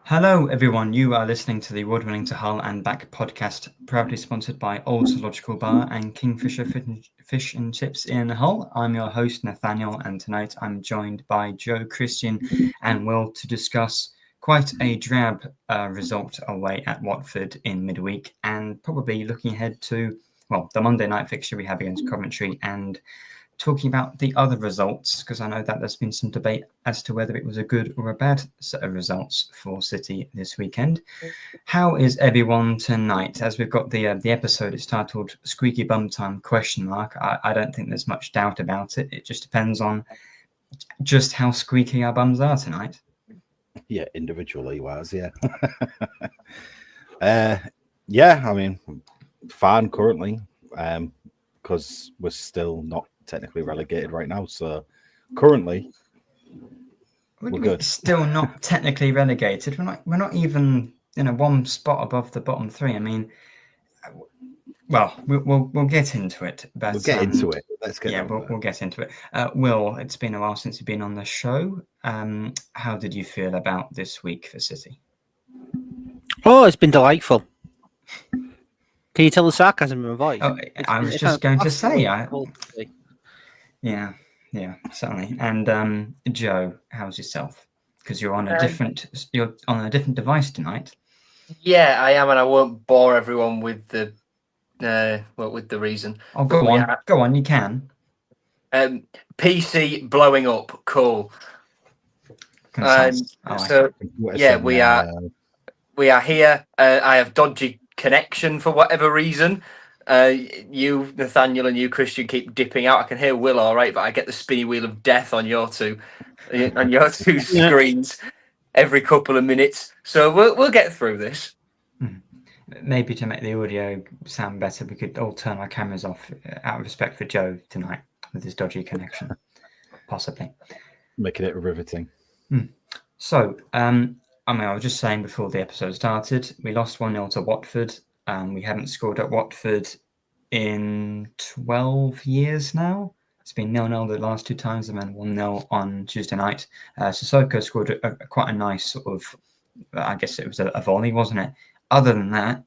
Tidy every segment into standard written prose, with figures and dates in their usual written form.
Hello, everyone. You are listening to the award-winning To Hull and Back podcast, proudly sponsored by Old Zoological Bar and Kingfisher Fish and Chips in Hull. I'm your host, Nathaniel, and tonight I'm joined by Joe, Cristian, and Will to discuss quite a drab result away at Watford in midweek, and probably looking ahead to, the Monday night fixture we have against Coventry, and talking about the other results, because I know that there's been some debate as to whether it was a good or a bad set of results for City this weekend. How is everyone tonight? As we've got the episode, it's titled Squeaky Bum Time ? I don't think there's much doubt about it. It just depends on just how squeaky our bums are tonight. Yeah, individually wise, yeah. I mean, fine currently, because we're still not technically relegated right now. So currently, we're good. Still not technically relegated. We're not even one spot above the bottom three. I mean, we'll get into it. But we'll get into it. Let's get. Yeah, we'll get into it. Will, it's been a while since you've been on the show. How did you feel about this week for City? Oh, it's been delightful. Can you tell the sarcasm in my voice? Oh, I was just going to say, yeah, certainly. And Joe, how's yourself? Because you're on a different device tonight. Yeah, I am, and I won't bore everyone with the reason. Oh, go on, you can. PC blowing up, cool. So yeah, we are here. I have dodgy connection for whatever reason. You, Nathaniel, and you, Cristian, keep dipping out. I can hear Will all right, but I get the spinny wheel of death on your two screens every couple of minutes. So we'll get through this. Maybe to make the audio sound better, we could all turn our cameras off out of respect for Joe tonight with his dodgy connection, possibly. Making it riveting. So, I was just saying before the episode started, we lost 1-0 to Watford. We haven't scored at Watford in 12 years now. It's been 0-0 the last two times and then 1-0 on Tuesday night. Sissoko scored quite a nice sort of, I guess it was a volley, wasn't it? Other than that,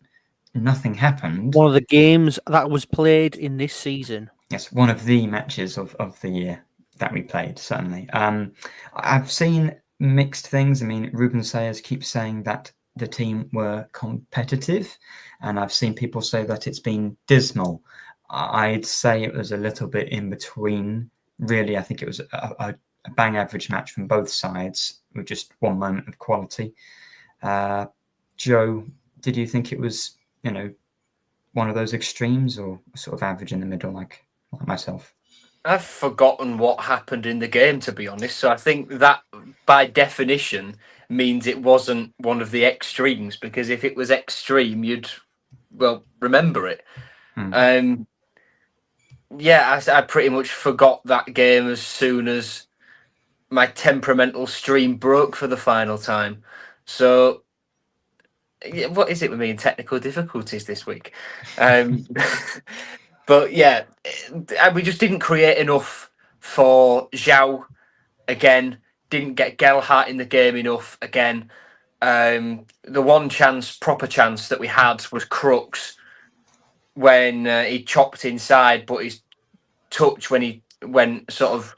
nothing happened. One of the games that was played in this season. Yes, one of the matches of the year that we played, certainly. I've seen mixed things. I mean, Ruben Sayers keeps saying that the team were competitive, and I've seen people say that it's been dismal. I'd say it was a little bit in between. Really, I think it was a bang average match from both sides with just one moment of quality. Joe, did you think it was, one of those extremes or sort of average in the middle like myself? I've forgotten what happened in the game, to be honest. So I think that, by definition, means it wasn't one of the extremes, because if it was extreme, you'd, remember it. I pretty much forgot that game as soon as my temperamental stream broke for the final time. So, what is it with me and technical difficulties this week? But yeah, we just didn't create enough for Zhao again. Didn't get Gelhardt in the game enough again. The one proper chance that we had was Crooks when he chopped inside, but his touch when he went sort of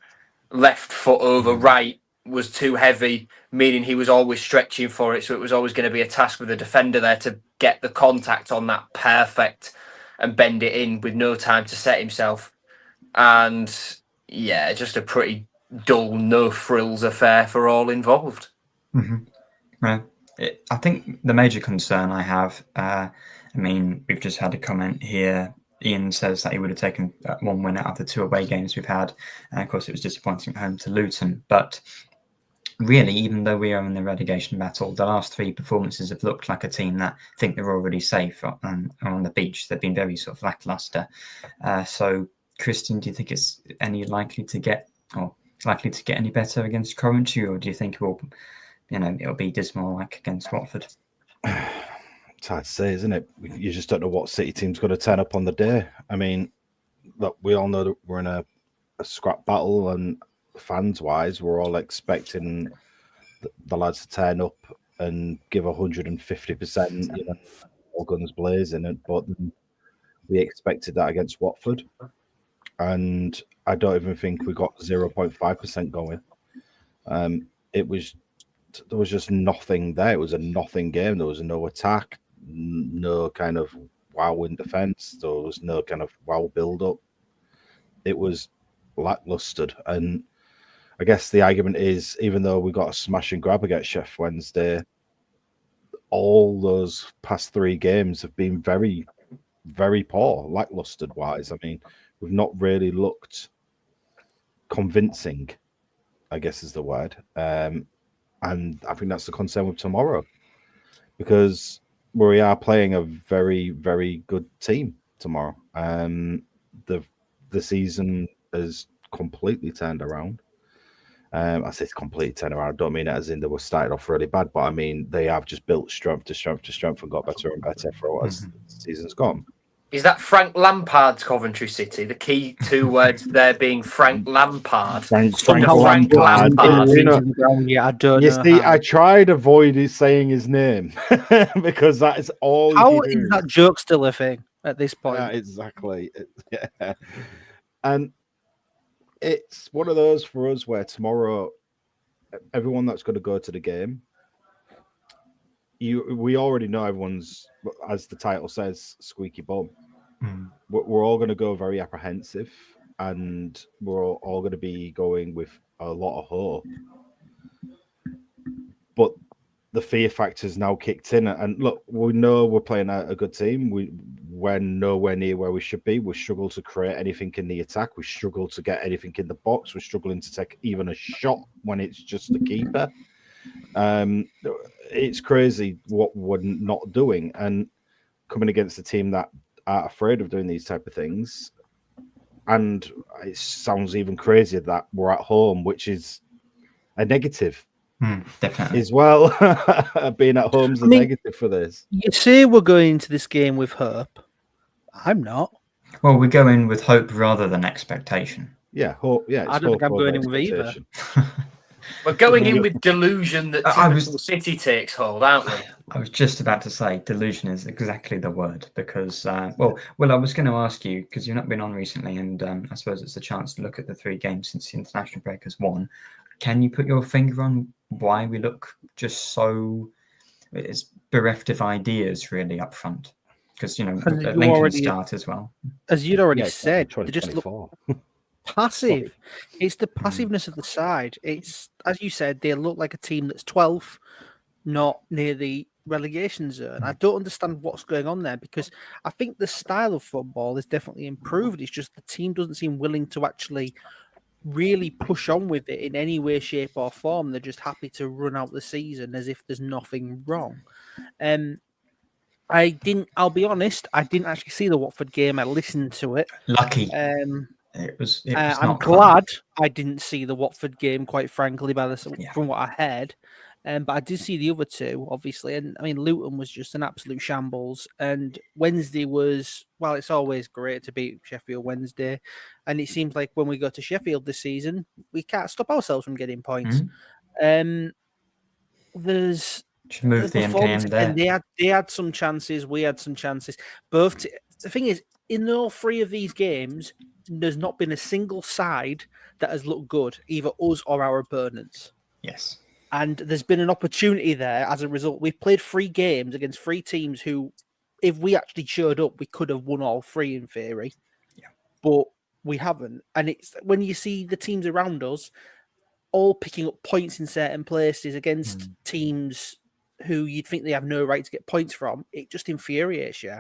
left foot over right was too heavy, meaning he was always stretching for it. So it was always going to be a task with the defender there to get the contact on that perfect and bend it in with no time to set himself. And yeah, just a pretty dull, no frills affair for all involved. Well, I think the major concern I have, we've just had a comment here. Ian says that he would have taken one win out of the two away games we've had. And of course, it was disappointing at home to Luton. But really, even though we are in the relegation battle, the last three performances have looked like a team that think they're already safe on the beach. They've been very sort of lackluster. So, Cristian, do you think it's likely to get any better against Coventry, or do you think it'll be dismal like against Watford? It's hard to say, isn't it? You just don't know what City team's going to turn up on the day. I mean, look, we all know that we're in a scrap battle, and fans-wise, we're all expecting the lads to turn up and give 150%, all guns blazing. But we expected that against Watford, and I don't even think we got 0.5% going. There was just nothing there. It was a nothing game. There was no attack, no kind of wow in defence. There was no kind of wow build up. It was lackluster. And I guess the argument is, even though we got a smash and grab against Sheffield Wednesday, all those past 3 games have been very, very poor, lackluster wise. I mean, we've not really looked convincing, I guess is the word. And I think that's the concern with tomorrow, because we are playing a very, very good team tomorrow. The season has completely turned around. I say it's completely turned around. I don't mean it as in they were started off really bad, but I mean they have just built strength to strength to strength and got better and better for what as the season's gone. Is that Frank Lampard's Coventry City? The key 2 words there being Frank Lampard. Frank Lampard. Yeah, I don't You know. see, I tried avoid saying his name because that is all. How is that joke still a thing at this point? Yeah, exactly. Yeah. And it's one of those for us where tomorrow, everyone that's going to go to the game, we already know everyone's, as the title says, squeaky bum. We're all going to go very apprehensive, and we're all going to be going with a lot of hope. But the fear factor's now kicked in, and look, we know we're playing a good team. We're nowhere near where we should be. We struggle to create anything in the attack. We struggle to get anything in the box. We're struggling to take even a shot when it's just the keeper. It's crazy what we're not doing, and coming against a team that are afraid of doing these type of things. And it sounds even crazier that we're at home, which is a negative. Definitely. As well. Being at home's a negative for this. You say we're going into this game with hope. I'm not. Well, we go in with hope rather than expectation. Yeah, hope. Yeah, I don't think I'm going in with either. We're going in with delusion that City takes hold, aren't we? I was just about to say delusion is exactly the word, because I was going to ask you, because you've not been on recently, and I suppose it's a chance to look at the 3 games since the international break has won. Can you put your finger on why we look just so it's bereft of ideas really up front? Because Lincoln start as well. As you'd already said, they just look passive. It's the passiveness of the side. It's, as you said, they look like a team that's 12th, not near the relegation zone. I don't understand what's going on there, because I think the style of football is definitely improved. It's just the team doesn't seem willing to actually really push on with it in any way, shape, or form. They're just happy to run out the season as if there's nothing wrong. I'll be honest, I didn't actually see the Watford game. I listened to it. Lucky. It was I'm glad I didn't see the Watford game, quite frankly, from what I heard. But I did see the other 2, obviously. And I mean, Luton was just an absolute shambles. And Wednesday was, well, it's always great to beat Sheffield Wednesday. And it seems like when we go to Sheffield this season, we can't stop ourselves from getting points. Should move the MKM there. And they had some chances. We had some chances. The thing is, in all 3 of these games, there's not been a single side that has looked good, either us or our opponents. Yes. And there's been an opportunity there as a result. We've played 3 games against 3 teams who, if we actually showed up, we could have won all 3 in theory. Yeah. But we haven't. And it's when you see the teams around us all picking up points in certain places against teams who you'd think they have no right to get points from, it just infuriates you.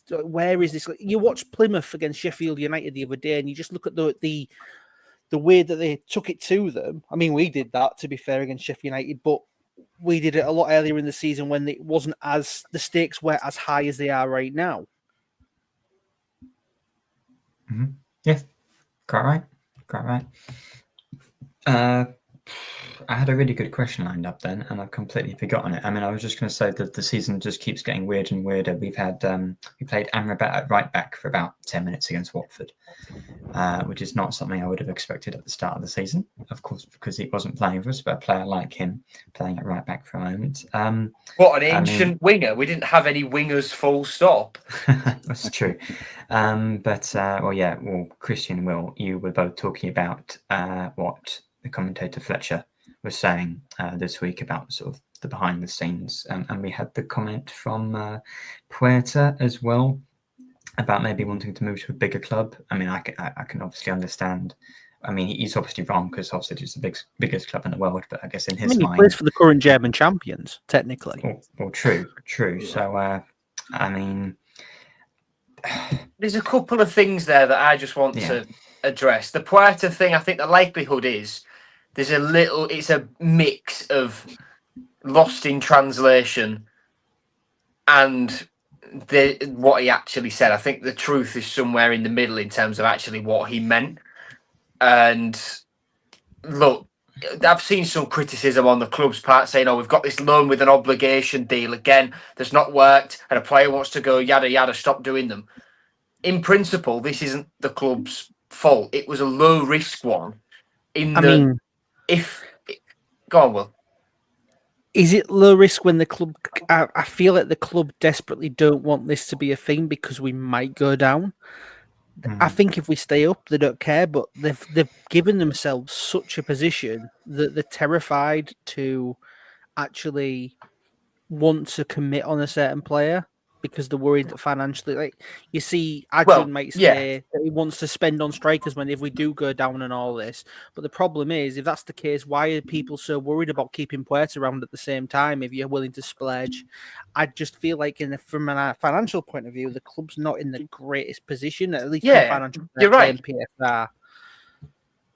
Where is this? You watch Plymouth against Sheffield United the other day, and you just look at the way that they took it to them. I mean, we did that, to be fair, against Sheffield United, but we did it a lot earlier in the season when it wasn't as the stakes weren't as high as they are right now. Yeah, quite right. I had a really good question lined up then, and I've completely forgotten it. I mean, I was just going to say that the season just keeps getting weirder and weirder. We played Amrabat at right back for about 10 minutes against Watford, which is not something I would have expected at the start of the season, of course, because he wasn't playing for us, but a player like him playing at right back for a moment. What an ancient winger. We didn't have any wingers full stop. That's true. Cristian, Will, you were both talking about what the commentator Fletcher was saying this week about sort of the behind the scenes, and we had the comment from Puerta as well about maybe wanting to move to a bigger club. I mean, I can obviously understand. I mean, he's obviously wrong because obviously it's the biggest club in the world, but I guess in his mind, he plays for the current German champions, technically. Well, true. So, I mean, there's a couple of things there that I just want to address. The Puerta thing, I think the likelihood is it's a mix of lost in translation and what he actually said. I think the truth is somewhere in the middle in terms of actually what he meant. And look, I've seen some criticism on the club's part saying, we've got this loan with an obligation deal again that's not worked and a player wants to go, yada, yada, stop doing them. In principle, this isn't the club's fault. It was a low risk one. Go on, Will. Is it low risk when the club? I feel like the club desperately don't want this to be a thing because we might go down. I think if we stay up, they don't care. But they've given themselves such a position that they're terrified to actually want to commit on a certain player because they're worried that financially, like you see, Adrian might say that he wants to spend on strikers when if we do go down and all this. But the problem is, if that's the case, why are people so worried about keeping Puerta around at the same time if you're willing to splurge? I just feel like from a financial point of view, the club's not in the greatest position, at least from financial you're right. PFR.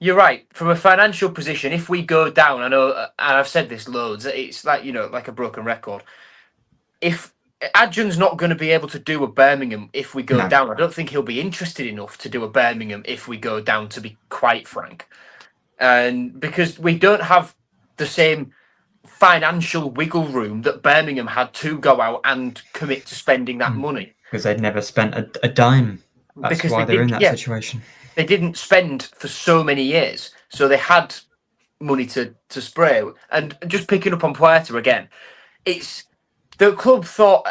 You're right. From a financial position, if we go down, I know, and I've said this loads, it's like, like a broken record. If Adrian's not going to be able to do a Birmingham if we go down, I don't think he'll be interested enough to do a Birmingham if we go down, to be quite frank. And because we don't have the same financial wiggle room that Birmingham had to go out and commit to spending that money. Because they'd never spent a dime. That's why they're in that situation. They didn't spend for so many years, so they had money to spray. And just picking up on Puerta again, the club thought,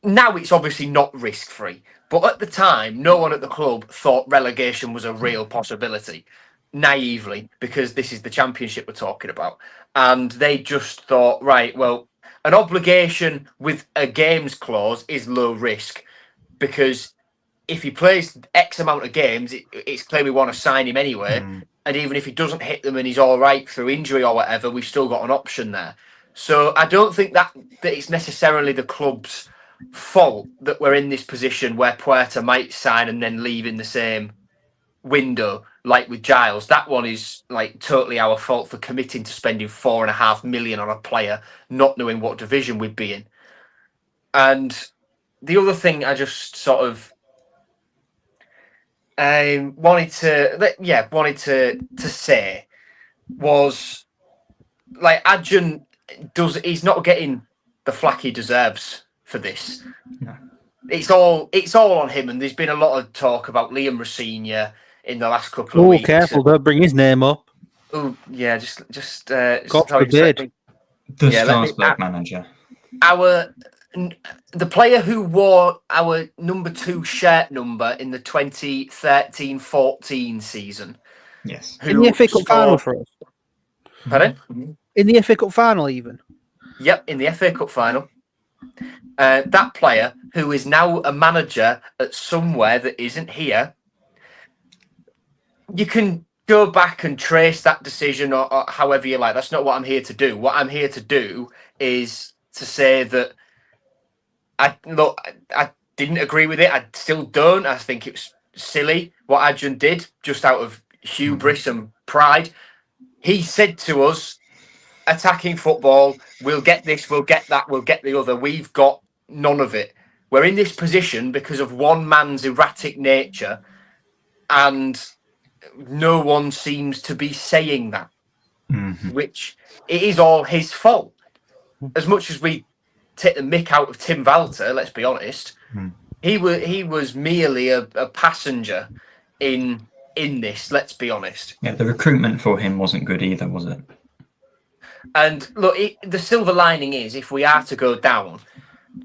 now it's obviously not risk-free, but at the time, no one at the club thought relegation was a real possibility, naively, because this is the Championship we're talking about. And they just thought, right, well, an obligation with a games clause is low risk, because if he plays X amount of games, it's clear we want to sign him anyway. And even if he doesn't hit them and he's all right through injury or whatever, we've still got an option there. So I don't think that it's necessarily the club's fault that we're in this position where Puerta might sign and then leave in the same window, like with Giles. That one is like totally our fault for committing to spending $4.5 million on a player, not knowing what division we'd be in. And the other thing I just sort of wanted to say was, like, Adrian he's not getting the flack he deserves for this. No. It's all on him, and there's been a lot of talk about Liam Rosenior in the last couple of weeks. Oh, careful! Don't bring his name up. Oh, yeah, just God forbid. The Strasbourg manager. The player who wore our number 2 shirt number in the 2013-14 season. Yes. In the FA Cup final for us. Pardon? In the FA Cup final, even. Yep, in the FA Cup final. That player, who is now a manager at somewhere that isn't here, you can go back and trace that decision or however you like. That's not what I'm here to do. What I'm here to do is to say that I didn't agree with it. I still don't. I think it was silly what Adrian did, just out of hubris and pride. He said to us, attacking football, we'll get this, we'll get that, we'll get the other. We've got none of it. We're in this position because of one man's erratic nature, and no one seems to be saying that. which it is all his fault. As much as we take the mick out of Tim Walter, let's be honest, he was merely a passenger in this. Let's be honest. Yeah, the recruitment for him wasn't good either, was it? And look, the silver lining is if we are to go down,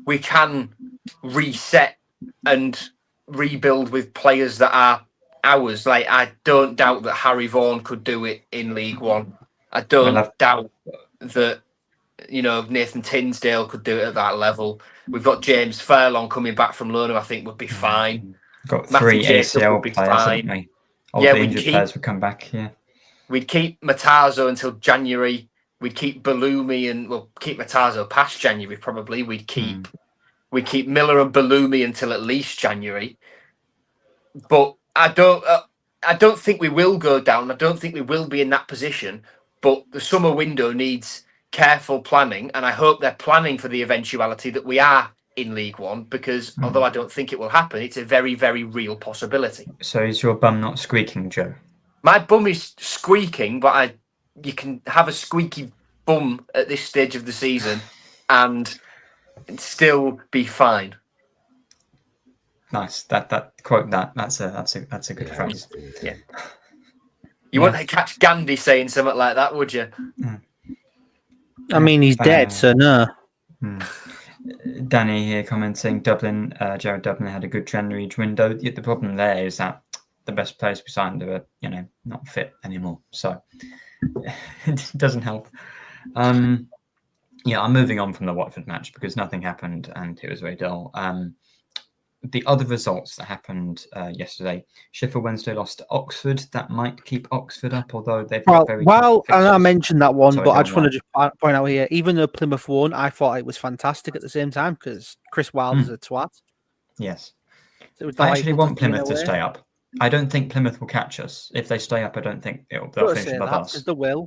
we can reset and rebuild with players that are ours. Like, I don't doubt that Harry Vaughan could do it in League One. I don't doubt that, Nathan Tinsdale could do it at that level. We've got James Fairlawn coming back from loan, who I think would be fine. Got three ACL players, haven't we? All the injured players would come back, yeah. We'd keep Matazo until January. We'd keep Balumi and we'll keep Matazo past January probably. We'd keep Miller and Balumi until at least January. But I don't think we will go down. I don't think we will be in that position. But the summer window needs careful planning, and I hope they're planning for the eventuality that we are in League One, because although I don't think it will happen, it's a very, very real possibility. So is your bum not squeaking, Joe? My bum is squeaking, but you can have a squeaky bum at this stage of the season and still be fine. Nice. Quote that. That's a good phrase. Yeah. You wouldn't catch Gandhi saying something like that, would you? I mean, he's dead, so no. Danny here commenting, Jared Dublin had a good January window. The problem there is that the best players we signed are, not fit anymore. So it doesn't help. I'm moving on from the Watford match because nothing happened and it was very dull. The other results that happened yesterday, Sheffield Wednesday lost to Oxford. That might keep Oxford up, although they've got very tough fixtures. I mentioned that one, but I just want to point out here, even though Plymouth won, I thought it was fantastic at the same time because Chris Wilde is a twat. Yes. So I actually want Plymouth to stay up. I don't think Plymouth will catch us. If they stay up, I don't think they'll finish above us. They will.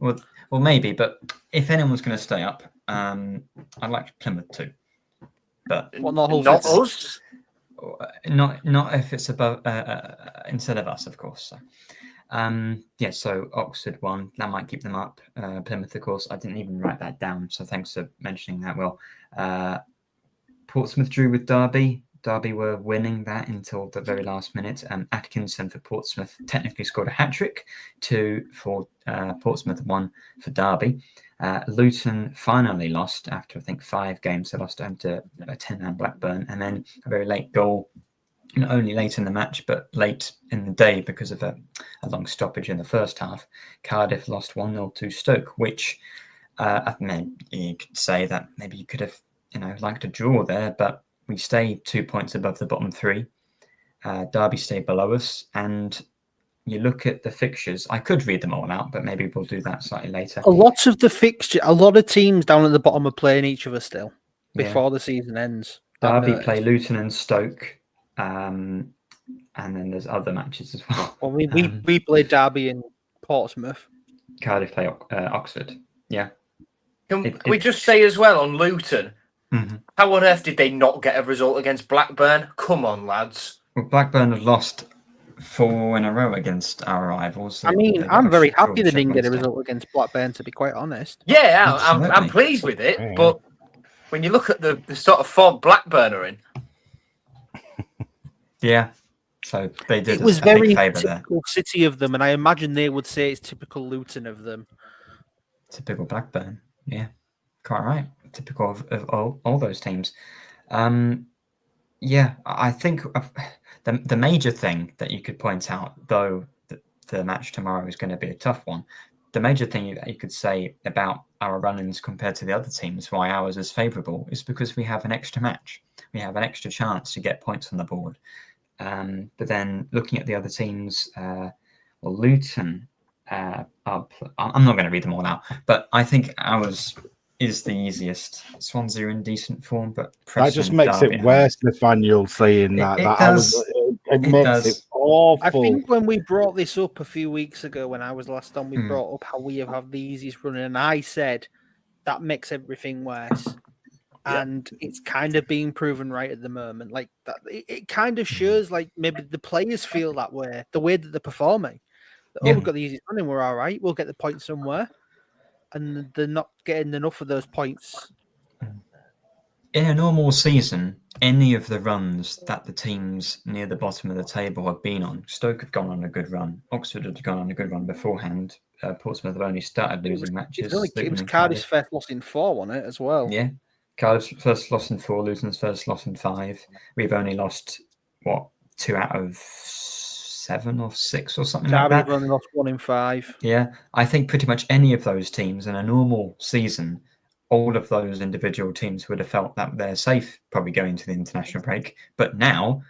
Well, maybe, but if anyone's going to stay up, I'd like Plymouth too. But not us. Not if it's above instead of us, of course. So Oxford won. That might keep them up. Plymouth, of course. I didn't even write that down, so thanks for mentioning that. Well, Portsmouth drew with Derby. Derby were winning that until the very last minute. Atkinson for Portsmouth technically scored a hat-trick, 2 for Portsmouth, 1 for Derby. Luton finally lost after, I think, 5 games. They lost home to a 10-man Blackburn, and then a very late goal, not only late in the match, but late in the day because of a long stoppage in the first half. Cardiff lost 1-0 to Stoke, which I mean, you could say that maybe you could have, liked a draw there, but we stay 2 points above the bottom 3. Derby stay below us, and you look at the fixtures. I could read them all out, but maybe we'll do that slightly later. A lot of teams down at the bottom are playing each other still before the season ends. Derby play Luton and Stoke, and then there's other matches as well. Well, we play Derby in Portsmouth. Cardiff play Oxford. Yeah. Can we just say as well on Luton, how on earth did they not get a result against Blackburn? Come on, lads. Well, Blackburn have lost 4 in a row against our rivals. I mean, I'm very happy they didn't get a result against Blackburn, to be quite honest. Yeah, I'm pleased with it, but when you look at the sort of form Blackburn are in. Yeah, so they did. It was very typical City of them, and I imagine they would say it's typical Luton of them. Typical Blackburn, yeah, quite right. Typical of all those teams. I think the major thing that you could point out, though the match tomorrow is going to be a tough one, the major thing that you could say about our run-ins compared to the other teams, why ours is favourable, is because we have an extra match. We have an extra chance to get points on the board. But then looking at the other teams, Luton, I'm not going to read them all out, but I think ours is the easiest. Swansea are in decent form, but that just makes it worse, Nathaniel, saying that. It makes it awful. I think when we brought this up a few weeks ago, when I was last on, we brought up how we have the easiest running, and I said that makes everything worse. And it's kind of being proven right at the moment. Like that, it kind of shows like maybe the players feel that way, the way that they're performing. We've got the easiest running, we're all right. We'll get the points somewhere. and they're not getting enough of those points. In a normal season, any of the runs that the teams near the bottom of the table have been on, Stoke have gone on a good run. Oxford had gone on a good run beforehand. Portsmouth have only started losing matches. It was Cardiff's first loss in 4, wasn't it, as well? Yeah. Cardiff's first loss in 4, Luton's first loss in 5. We've only lost, 2 out of 7 or 6 or something like that? Derby have only lost 1 in 5. Yeah. I think pretty much any of those teams in a normal season, all of those individual teams would have felt that they're safe probably going to the international break. But now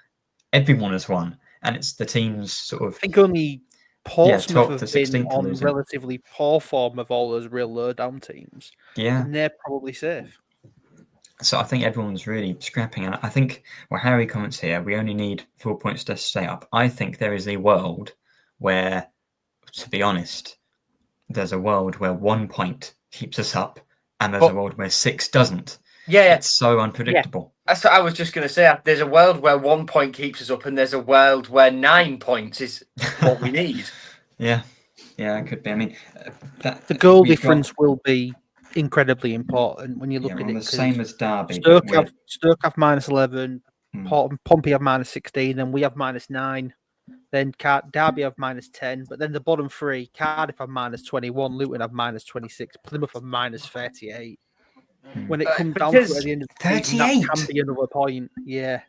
everyone has won. And it's the teams sort of... I think only Portsmouth have been on losing. relatively poor form of all those real low-down teams. Yeah. And they're probably safe. So I think everyone's really scrapping. And I think, Harry comments here, we only need 4 points to stay up. I think there is a world where, to be honest, there's a world where 1 point keeps us up and there's a world where 6 doesn't. Yeah. It's so unpredictable. Yeah. That's what I was just going to say. There's a world where 1 point keeps us up and there's a world where 9 points is what we need. Yeah, it could be. I mean, the goal difference will be incredibly important when you look at it. The same as Derby. Stoke have minus 11, Pompey have minus 16, and we have minus 9. Then Derby have minus 10, but then the bottom 3, Cardiff have minus 21, Luton have minus 26, Plymouth have minus 38. When it comes down to it at the end of the season, that can be another point. Yeah.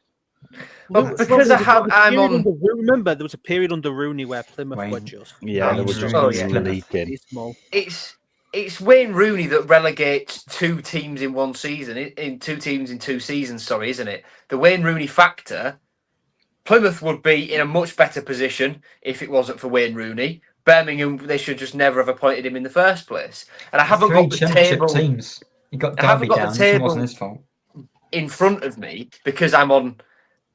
Well, because I'm on. Remember, there was a period under Rooney where Plymouth were just. Yeah, they were just leaking. It's Wayne Rooney that relegates 2 teams in 1 season, in 2 teams in 2 seasons, isn't it? The Wayne Rooney factor. Plymouth would be in a much better position if it wasn't for Wayne Rooney. Birmingham, they should just never have appointed him in the first place. And I haven't got the table. Teams. You got Derby down. It wasn't his fault. In front of me because I'm on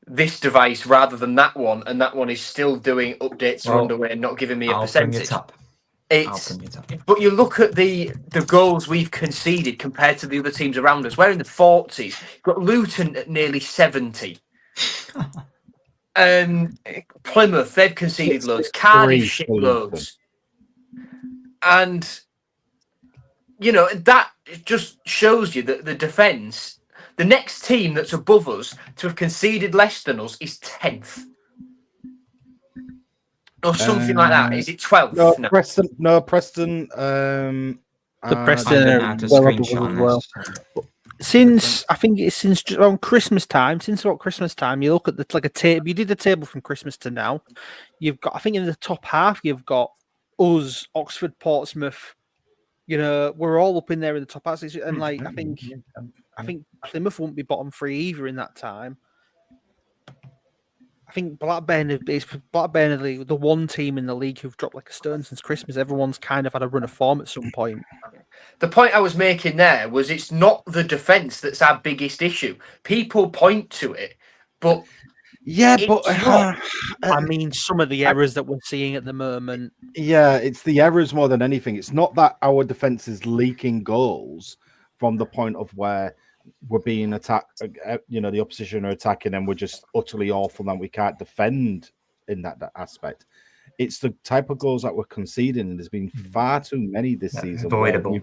this device rather than that one, and that one is still doing updates are underway and not giving me a percentage. But you look at the goals we've conceded compared to the other teams around us. We're in the 40s. You've got Luton at nearly 70. Plymouth, they've conceded loads. Cardiff shit loads. And, that just shows you that the defence, the next team that's above us to have conceded less than us is 10th. Or something like that. Is it 12th? No, Preston. The Preston are well. Since around Christmas time, you look at a table. You did the table from Christmas to now. You've got, I think, in the top half, you've got us, Oxford, Portsmouth. We're all up in there in the top half, and I think Plymouth won't be bottom 3 either in that time. I think Blackburn is the one team in the league who've dropped like a stone since Christmas. Everyone's kind of had a run of form at some point. The point I was making there was it's not the defence that's our biggest issue. People point to it, but I mean, some of the errors that we're seeing at the moment. Yeah, it's the errors more than anything. It's not that our defence is leaking goals from the point of where we're being attacked, the opposition are attacking and we're just utterly awful and we can't defend in that aspect. It's the type of goals that we're conceding, and there's been far too many this season. Avoidable.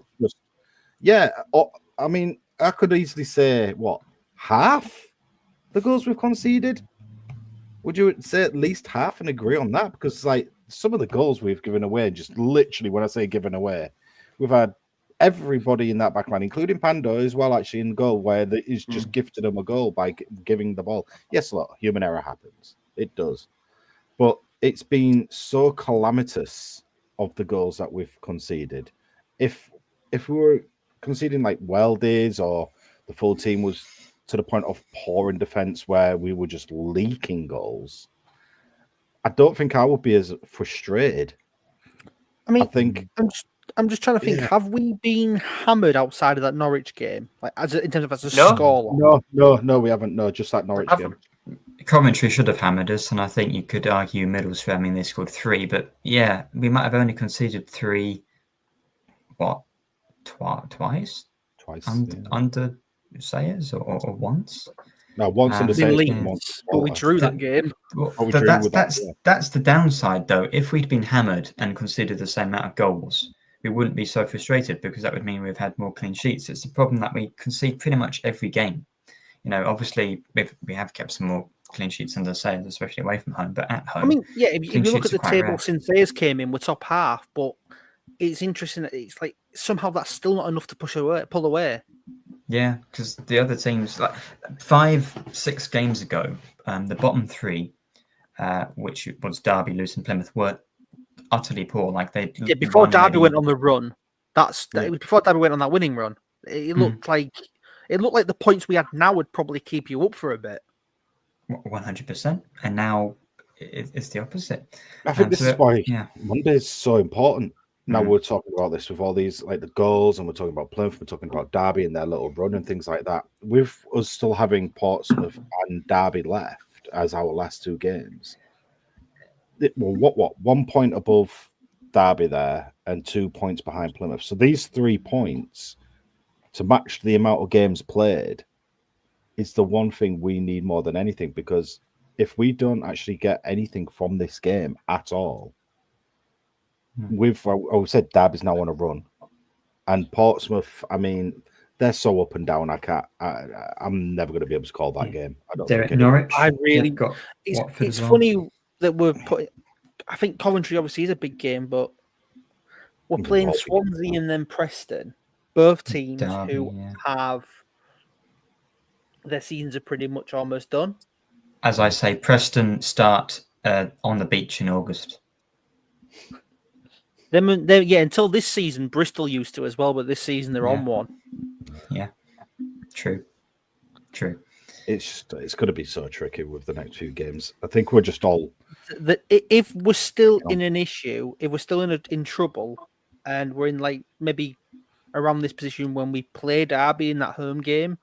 I mean, I could easily say, half the goals we've conceded? Would you say at least half and agree on that? Because, some of the goals we've given away, just literally, when I say given away, we've had everybody in that back line, including Pando as well, actually in goal, where he's just gifted them a goal by giving the ball. Yes, a lot of human error happens. It does. But it's been so calamitous of the goals that we've conceded. If we were conceding like Weldies or the full team was to the point of poor in defence where we were just leaking goals, I don't think I would be as frustrated. I mean, I think I'm just trying to think. Have we been hammered outside of that Norwich game, in terms of as a score? No, we haven't. No, just that Norwich game. Coventry should have hammered us, and I think you could argue Middlesbrough. I mean, they scored 3, but we might have only conceded 3. Twice? Under Sayers or once? No, once under Sayers. But we drew that game. That's the downside, though. If we'd been hammered and conceded the same amount of goals, we wouldn't be so frustrated because that would mean we've had more clean sheets. It's a problem that we concede pretty much every game. Obviously we have kept some more clean sheets under sails, especially away from home, but at home. I mean, yeah, if you look at the table since Ayers came in, we're top half, but it's interesting that it's like somehow that's still not enough to pull away. Yeah, because the other teams, like 5-6 games ago, the bottom three, which was Derby, Luton, Plymouth, were utterly poor. Like before Derby went on the run, it was before Derby went on that winning run. It looked like the points we had now would probably keep you up for a bit. 100%, and now it's the opposite. I think this is why Monday is so important. Now we're talking about this with all these, like the goals, and we're talking about Plymouth, we're talking about Derby and their little run and things like that. With us still having Portsmouth and Derby left as our last two games, what 1 point above Derby there and 2 points behind Plymouth. So these 3 points to match the amount of games played is the one thing we need more than anything, because if we don't actually get anything from this game at all, I said Derby's now on a run, and Portsmouth, I mean, they're so up and down. I'm never going to be able to call that game. I don't think Norwich. I really got. It's funny that we're putting. I think Coventry obviously is a big game, but we're playing Swansea and then Preston, both teams who have their seasons are pretty much almost done. As I say, Preston start on the beach in August. Until this season, Bristol used to as well, but this season they're on one. Yeah, true. It's going to be so tricky with the next few games. I think we're just all. If we're still in an issue, if we're still in trouble, and we're in like maybe around this position when we play Derby in that home game,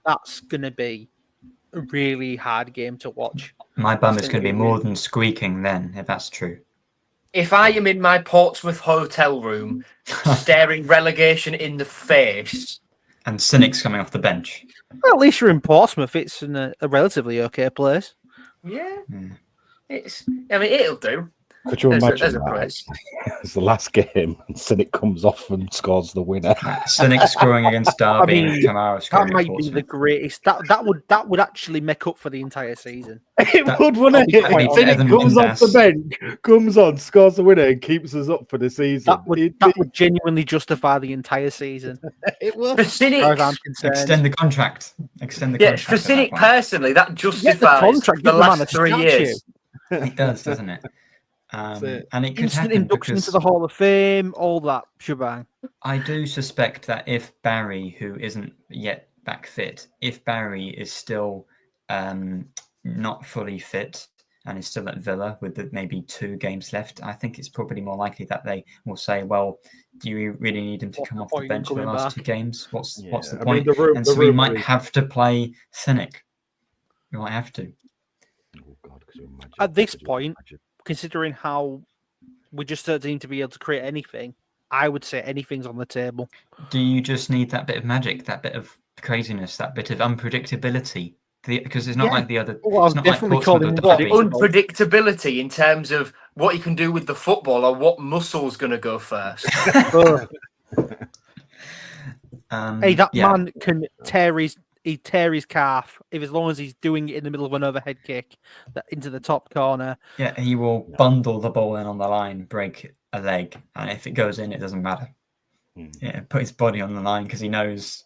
that's going to be a really hard game to watch. My bum is going to be more than squeaking then, if that's true. If I am in my Portsmouth hotel room staring relegation in the face. And Cynic's coming off the bench. Well, at least you're in Portsmouth. It's in a relatively okay place. Yeah. It'll do. Could you imagine that? It's the last game and Cynic comes off and scores the winner. Cynic scoring against Derby and Kamara scoring. That might be the greatest. That would actually make up for the entire season. It would, wouldn't it? Cynic comes off the bench, comes on, scores the winner, and keeps us up for the season. That would genuinely justify the entire season. It will. For Cynic, extend the contract. For Cynic personally, that justifies the last 3 years. It does, doesn't it? And it could instant happen induction into the Hall of Fame, all that shebang. I do suspect that if Barry, who isn't yet back fit, if Barry is still not fully fit and is still at Villa with maybe 2 games left, I think it's probably more likely that they will say, well, do you really need him to come off the bench for the last 2 games? What's the point? So we might have to play Cynic. We might have to. Oh God, at this point, considering how we just don't seem to be able to create anything, I would say anything's on the table. Do you just need that bit of magic, that bit of craziness, that bit of unpredictability? Because it's not like the other. Well, it's not definitely like calling unpredictability in terms of what you can do with the football or what muscle's going to go first. Hey, that man can tear his calf as long as he's doing it in the middle of an overhead kick into the top corner. Yeah, he will bundle the ball in on the line, break a leg, and if it goes in, it doesn't matter. Yeah, put his body on the line because he knows.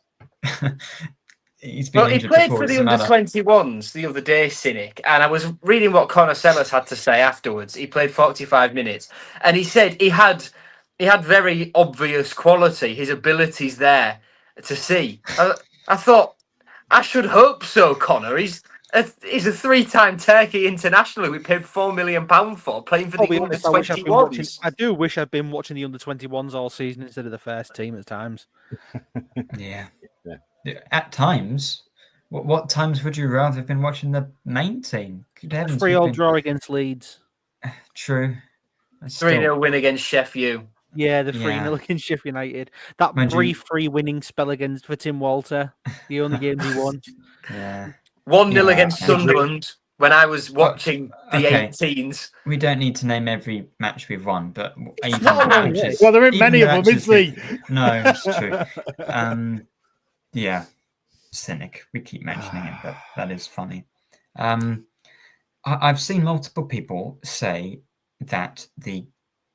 He played for the under-21s the other day, Cynic, and I was reading what Conor Sellers had to say afterwards. He played 45 minutes, and he said he had very obvious quality. His abilities there to see. I thought, I should hope so, Connor. He's a 3-time Turkey international we paid £4 million for, playing for the under-21s. I do wish I'd been watching the under-21s all season instead of the first team at times. Yeah. At times. What times would you rather have been watching the main team? 3-3 draw against Leeds. True. 3-0 win against Sheffield. Yeah, the 3-0 against Sheffield United. That 3-3 winning spell for Tim Walter. The only games he won. Yeah. 1-0 against Sunderland. when I was watching the okay. 18s. We don't need to name every match we've won, but even not the a long matches. list. Well, there ain't even many the of them, matches is there? we've- No, it's true. Yeah, cynic. We keep mentioning it, but that is funny. I've seen multiple people say that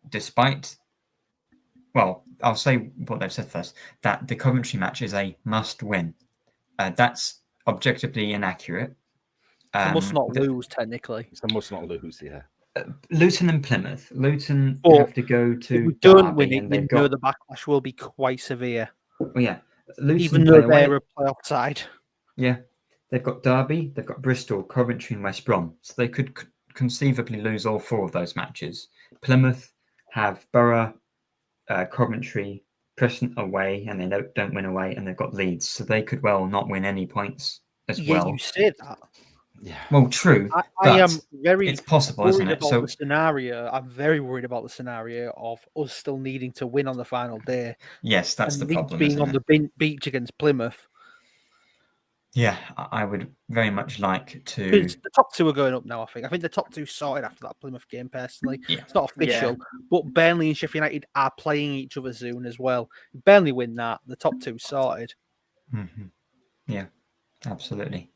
despite, well, I'll say what they've said first, that the Coventry match is a must-win. That's objectively inaccurate. They must not the- lose, technically. They must not lose, yeah. Luton and Plymouth. Luton But have to go If to we don't Derby, win it, and you they've know got. the backlash will be quite severe. Well, yeah, Luton Even play though away. they're a playoff side. Yeah, they've got Derby, they've got Bristol, Coventry, and West Brom. So they could conceivably lose all 4 of those matches. Plymouth have Borough, Coventry, Preston away, and they don't win away, and they've got Leeds. So they could well not win any points as well. You say that. Yeah. Well, true. I am very it's possible, isn't worried it? about So the scenario. I'm very worried about the scenario of us still needing to win on the final day. yes, that's and the Leeds problem. being isn't on it? the beach against Plymouth. Yeah, I would very much like to. Because the top 2 are going up now, I think. I think the top 2 sorted after that Plymouth game, personally. Yeah. It's not official, but Burnley and Sheffield United are playing each other soon as well. If Burnley win that, the top 2 sorted. Mm-hmm. Yeah, absolutely.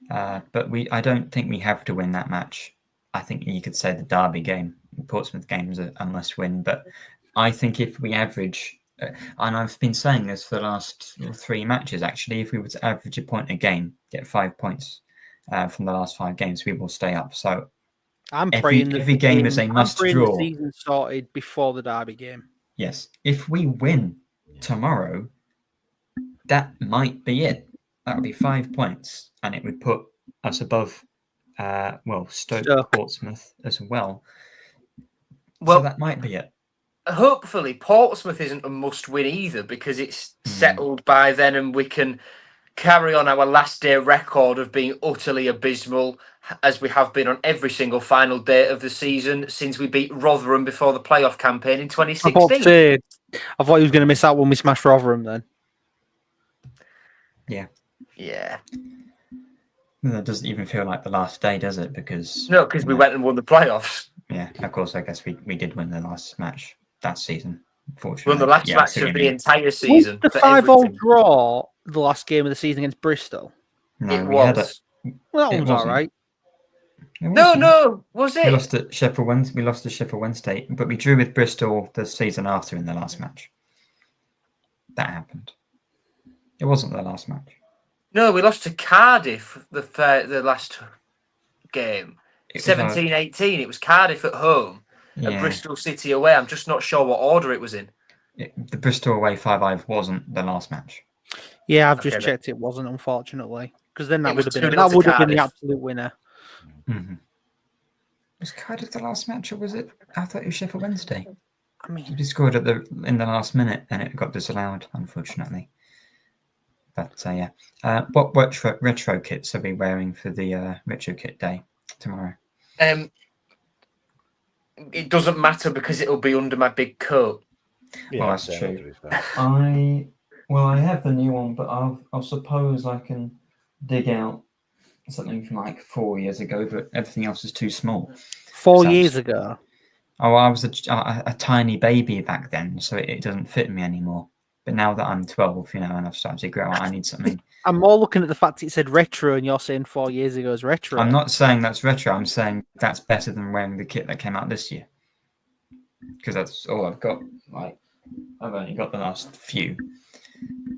But I don't think we have to win that match. I think you could say the Derby game, Portsmouth game is a must-win. But I think if we average, and I've been saying this for the last 3 matches, actually, if we were to average a point a game, get 5 points from the last 5 games, we will stay up. So I'm praying every game is a must draw. The season started before the Derby game. Yes, if we win tomorrow, that might be it. That would be 5 points, and it would put us above, Stoke. Portsmouth as well. Well, so that might be it. Hopefully, Portsmouth isn't a must-win either, because it's settled by then, and we can carry on our last day record of being utterly abysmal, as we have been on every single final day of the season since we beat Rotherham before the playoff campaign in 2016. I thought he was going to miss out when we smashed Rotherham then. Yeah. That doesn't even feel like the last day, does it? Because we went and won the playoffs. Yeah, of course. I guess we did win the last match that season. Fortunately, Won the last match of the entire season. Was the 5-5 draw the last game of the season against Bristol? No, it was. Well, that was all right. No, was it? We lost to Sheffield Wednesday. We lost to Sheffield Wednesday, but we drew with Bristol the season after in the last match. That happened. It wasn't the last match. No, we lost to Cardiff the last game. 17-18. It was Cardiff at home and Bristol City away. I'm just not sure what order it was in. The Bristol away 5-5 wasn't the last match. Yeah, I've just checked. It wasn't, unfortunately, because then that would have been the absolute winner. Mm-hmm. Was Cardiff the last match, or was it? I thought it was Sheffield Wednesday. I mean, we scored in the last minute, and it got disallowed, unfortunately. But what retro kits are we wearing for the retro kit day tomorrow? It doesn't matter because it'll be under my big coat. Yeah, well, that's true. I have the new one, but I suppose I can dig out something from like 4 years ago, but everything else is too small. 4 years ago? Oh, I was a tiny baby back then, so it doesn't fit me anymore. But now that I'm 12, and I've started to grow out, I need something. I'm more looking at the fact it said retro, and you're saying 4 years ago is retro. I'm not saying that's retro. I'm saying that's better than wearing the kit that came out this year. Because that's all I've got. Like, I've only got the last few.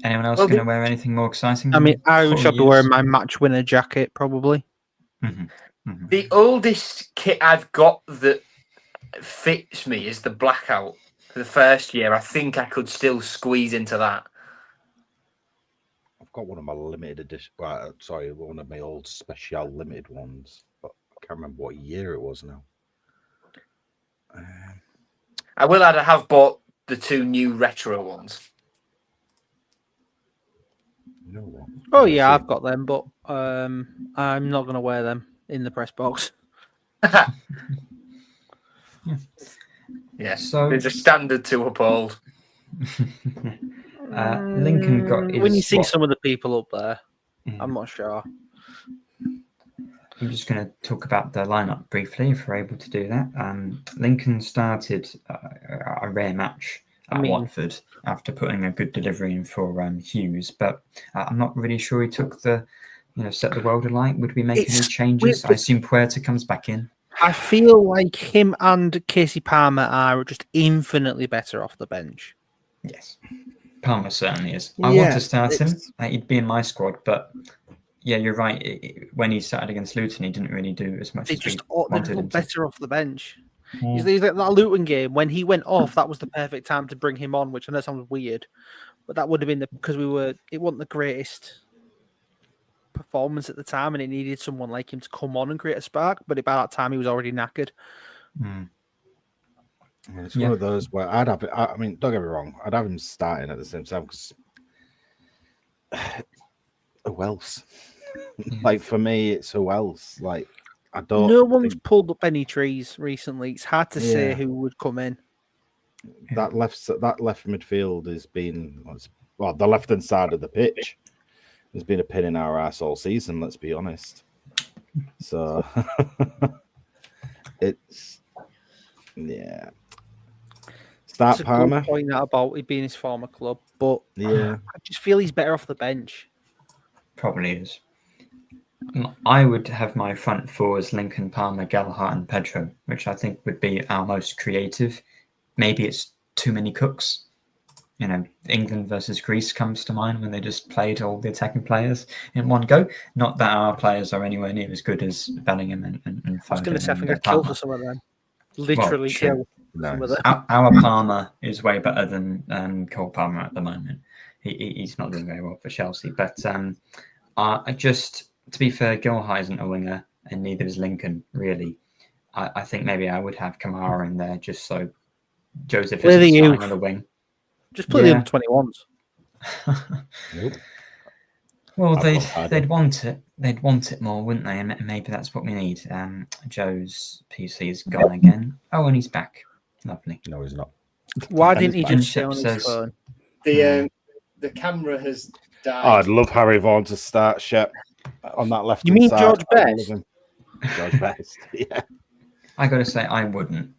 Anyone else going to wear anything more exciting? I mean, I should be wearing my match winner jacket, probably. Mm-hmm. Mm-hmm. The oldest kit I've got that fits me is the blackout. For the first year, I think I could still squeeze into that. I've got one of my limited edition. One of my old special limited ones, but I can't remember what year it was now. I will add, I have bought the 2 new retro ones. Oh yeah, I've got them, but I'm not going to wear them in the press box. Yeah, so there's a standard to uphold. Lincoln got his, when you see some of the people up there, I'm not sure. I'm just going to talk about the lineup briefly, if we're able to do that. Lincoln started a rare match at Watford after putting a good delivery in for Hughes, but I'm not really sure he took the, set the world alight. Would we make any changes? I assume Puerta comes back in. I feel like him and Casey Palmer are just infinitely better off the bench. Yes, Palmer certainly is. I want to start him. He'd be in my squad, but yeah, you're right. When he started against Luton, he didn't really do as much as we wanted him to. Better off the bench. He's like that Luton game when he went off. That was the perfect time to bring him on, which I know sounds weird, but that would have been because it wasn't the greatest performance at the time, and it needed someone like him to come on and create a spark. But by that time, he was already knackered. It's one of those where I'd have it. I mean, don't get me wrong, I'd have him starting at the same time because who else? Like for me, it's who else. Like I don't. No one's pulled up any trees recently. It's hard to say who would come in. That left midfield has been the left hand side of the pitch has been a pain in our ass all season. Let's be honest. So it's Start Palmer. Point out about it being his former club, but I just feel he's better off the bench. Probably is. I would have my front four as Lincoln, Palmer, Gallagher, and Pedro, which I think would be our most creative. Maybe it's too many cooks. England versus Greece comes to mind when they just played all the attacking players in one go. Not that our players are anywhere near as good as Bellingham and Foden. I was going to say I think I'd kill for some of them. Literally kill. Some of them. Our Palmer is way better than Cole Palmer at the moment. He's not doing very well for Chelsea, but to be fair, Gallagher isn't a winger, and neither is Lincoln, really. I think maybe I would have Kamara in there just so Joseph is starting on the wing. Just play the under 21s. Nope. Well, they'd want it. They'd want it more, wouldn't they? And maybe that's what we need. Joe's PC is gone again. Oh, and he's back. Lovely. No, he's not. Why didn't he just stay on his phone? The camera has died. Oh, I'd love Harry Vaughan to start Shep on that left. You mean side. George Best? George Best, yeah. I got to say, I wouldn't.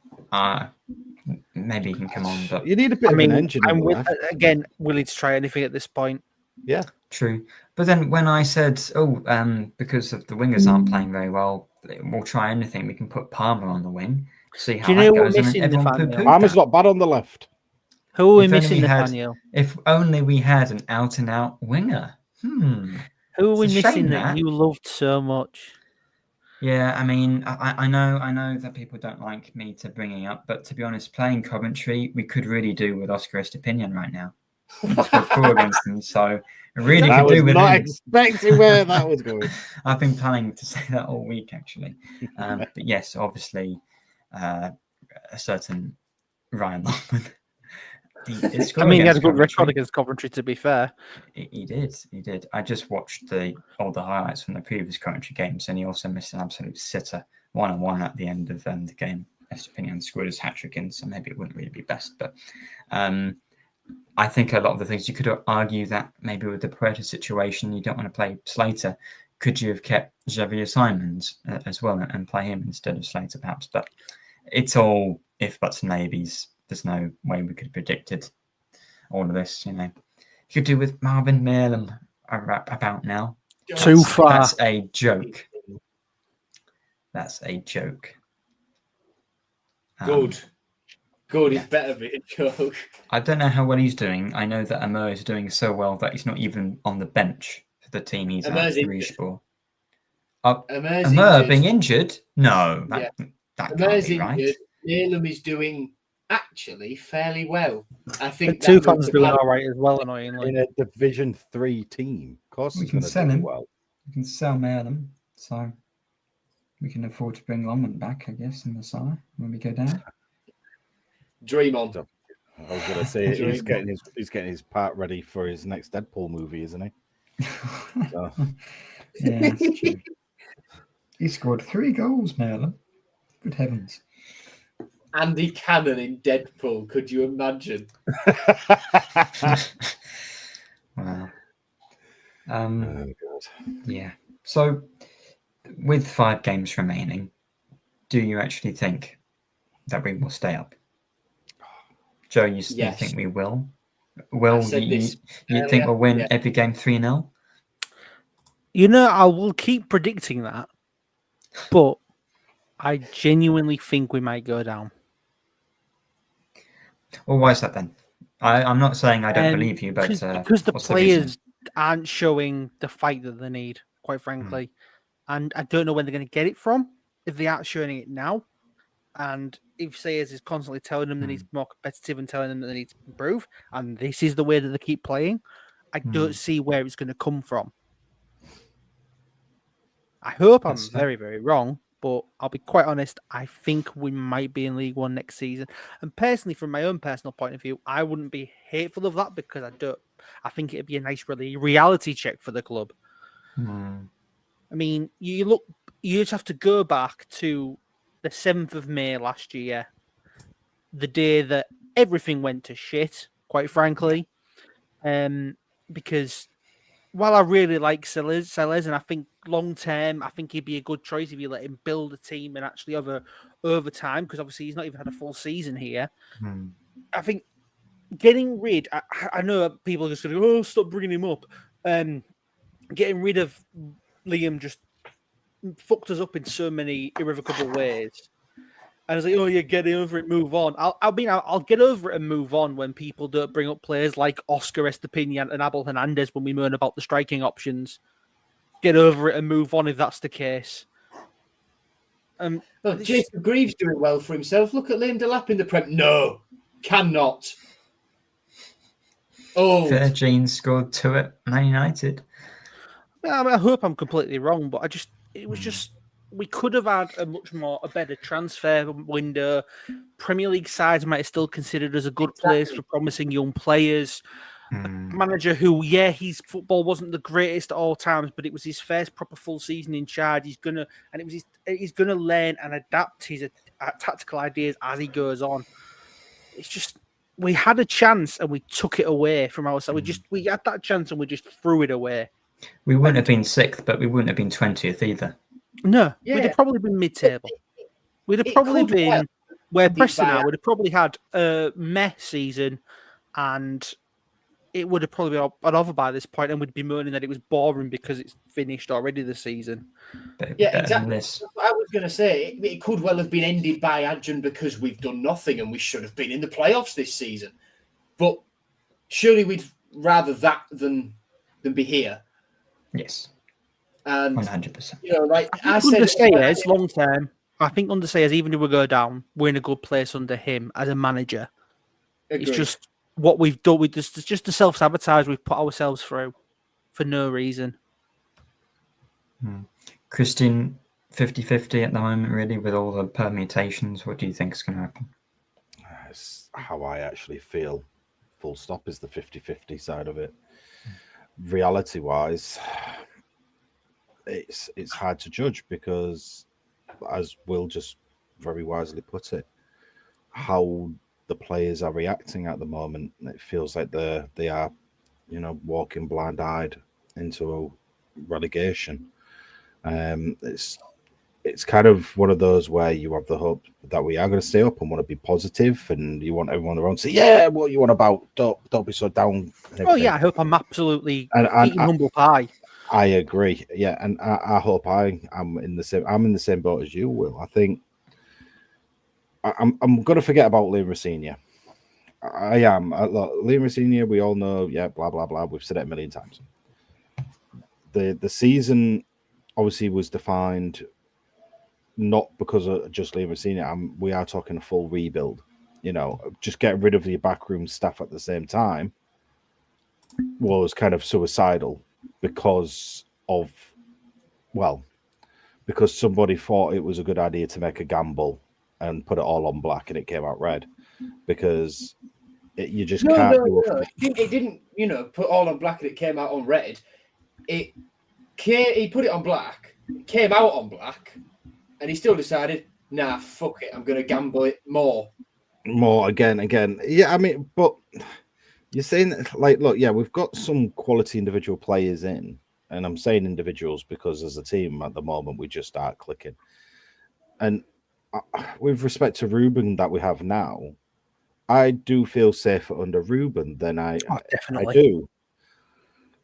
Maybe he can come on, but you need a bit of an engine. I'm willing to try anything at this point. Yeah, true. But then when I said, because of the wingers aren't playing very well, we'll try anything. We can put Palmer on the wing, see how that goes. Palmer's not bad on the left. Who are we missing, Nathaniel? If only we had an out-and-out winger. Who are we missing that you loved so much? Yeah, I mean, I know that people don't like me to bringing up, but to be honest, playing Coventry, we could really do with Oscar Estepinian right now. We scored 4 against them, so really could do with him. I was not expecting where that was going. I've been planning to say that all week, actually. But yes, obviously, a certain Ryan Longman. He had a good record against Coventry, to be fair. He did. I just watched all the highlights from the previous Coventry games, and he also missed an absolute sitter, 1-on-1 at the end of the game. Estepinian scored his hat-trick in, so maybe it wouldn't really be best. But I think a lot of the things you could argue that maybe with the Puerta situation, you don't want to play Slater. Could you have kept Xavier Simons as well and play him instead of Slater, perhaps? But it's all if, buts, and maybes. There's no way we could have predicted all of this, You could do with Marvin Merlin about now. Too far. That's a joke. Good. It's better be a joke. I don't know how well he's doing. I know that Amur is doing so well that he's not even on the bench for the team he's at Rijsbourg. Amur being injured? No, that can't be right. Merlin is doing actually fairly well. I think Tufan's doing all right as well, annoyingly. In a Division 3 team. Of course, we can sell him. Well. We can sell Merlin, so we can afford to bring Longman back, I guess, in the summer when we go down. Dream on. I was going to say he's getting his part ready for his next Deadpool movie, isn't he? So. Yeah, that's true. He scored 3 goals, Merlin. Good heavens. Andy Cannon in Deadpool. Could you imagine? Wow. Oh, God. Yeah. So with 5 games remaining, do you actually think that we will stay up? Joe, you think we will? Will you think we'll win every game 3-0? I will keep predicting that, but I genuinely think we might go down. Well, why is that then? I'm not saying I don't believe you, but because the players aren't showing the fight that they need, quite frankly. And I don't know when they're going to get it from, if they aren't showing it now. And if Sayers is constantly telling them they need to be more competitive and telling them that they need to improve, and this is the way that they keep playing, I don't see where it's going to come from. I hope I'm very, very wrong, but I'll be quite honest, I think we might be in League One next season. And personally, from my own personal point of view, I wouldn't be hateful of that because I think it'd be a nice reality check for the club. I mean, you just have to go back to the 7th of May last year, the day that everything went to shit, quite frankly. Because while I really like Sellers, and I think long term, I think he'd be a good choice if you let him build a team and actually over time, because obviously he's not even had a full season here. I think getting rid, I know people are just going to stop bringing him up. Getting rid of Liam just fucked us up in so many irrevocable ways. And I was like, get over it, move on. I'll get over it and move on when people don't bring up players like Oscar Estepinian and Abel Hernandez when we moan about the striking options. Get over it and move on if that's the case. Jacob Greaves doing well for himself. Look at Liam Delap in the Prem. No, cannot. Oh, Virgin scored 2 at Man United. I hope I'm completely wrong, but we could have had a better transfer window. Premier League sides might have still considered us a good place for promising young players. A manager who, his football wasn't the greatest at all times, but it was his first proper full season in charge. He's gonna learn and adapt his tactical ideas as he goes on. It's just we had a chance and we took it away from ourselves. We had that chance and we just threw it away. We wouldn't have been 6th, but we wouldn't have been 20th either. No, we'd have probably been mid-table. We'd have probably been where Preston are. We'd have probably had a meh season, and it would have probably been over by this point, and we'd be moaning that it was boring because it's finished already this season. Exactly. That's what I was going to say. It could well have been ended by Adjun because we've done nothing and we should have been in the playoffs this season. But surely we'd rather that than be here. Yes. And 100%. Like I said, under Sayers, long term, I think under Sayers, even if we go down, we're in a good place under him as a manager. Agreed. It's just what we've done. It's just the self-sabotage we've put ourselves through for no reason. Cristian, 50-50 at the moment, really, with all the permutations. What do you think is going to happen? That's how I actually feel. Full stop is the 50-50 side of it. Reality-wise, it's hard to judge because, as Will just very wisely put it, how the players are reacting at the moment, it feels like they are, walking blind-eyed into relegation. It's kind of one of those where you have the hope that we are going to stay up and want to be positive, and you want everyone around to say, "Yeah, what you want about? Don't be so down." I hope I'm absolutely eating humble pie. I agree. Yeah, and I hope I'm in the same boat as you, Will. I think I'm going to forget about Liam Rosenior. I am. Look, Liam Rosenior, we all know. Yeah, blah blah blah. We've said it a million times. The season obviously was defined not because of just Liam Rosenior. We are talking a full rebuild. Just getting rid of your backroom staff at the same time was kind of suicidal because somebody thought it was a good idea to make a gamble and put it all on black and it came out red because you just can't do it. It didn't, put all on black and it came out on red. He put it on black, it came out on black, and he still decided, nah, fuck it, I'm going to gamble it more. More again. Yeah, I mean, but you're saying that, like, look, yeah, we've got some quality individual players in, And I'm saying individuals because as a team at the moment, we just start clicking. And with respect to Ruben that we have now, I do feel safer under Ruben than I definitely. do.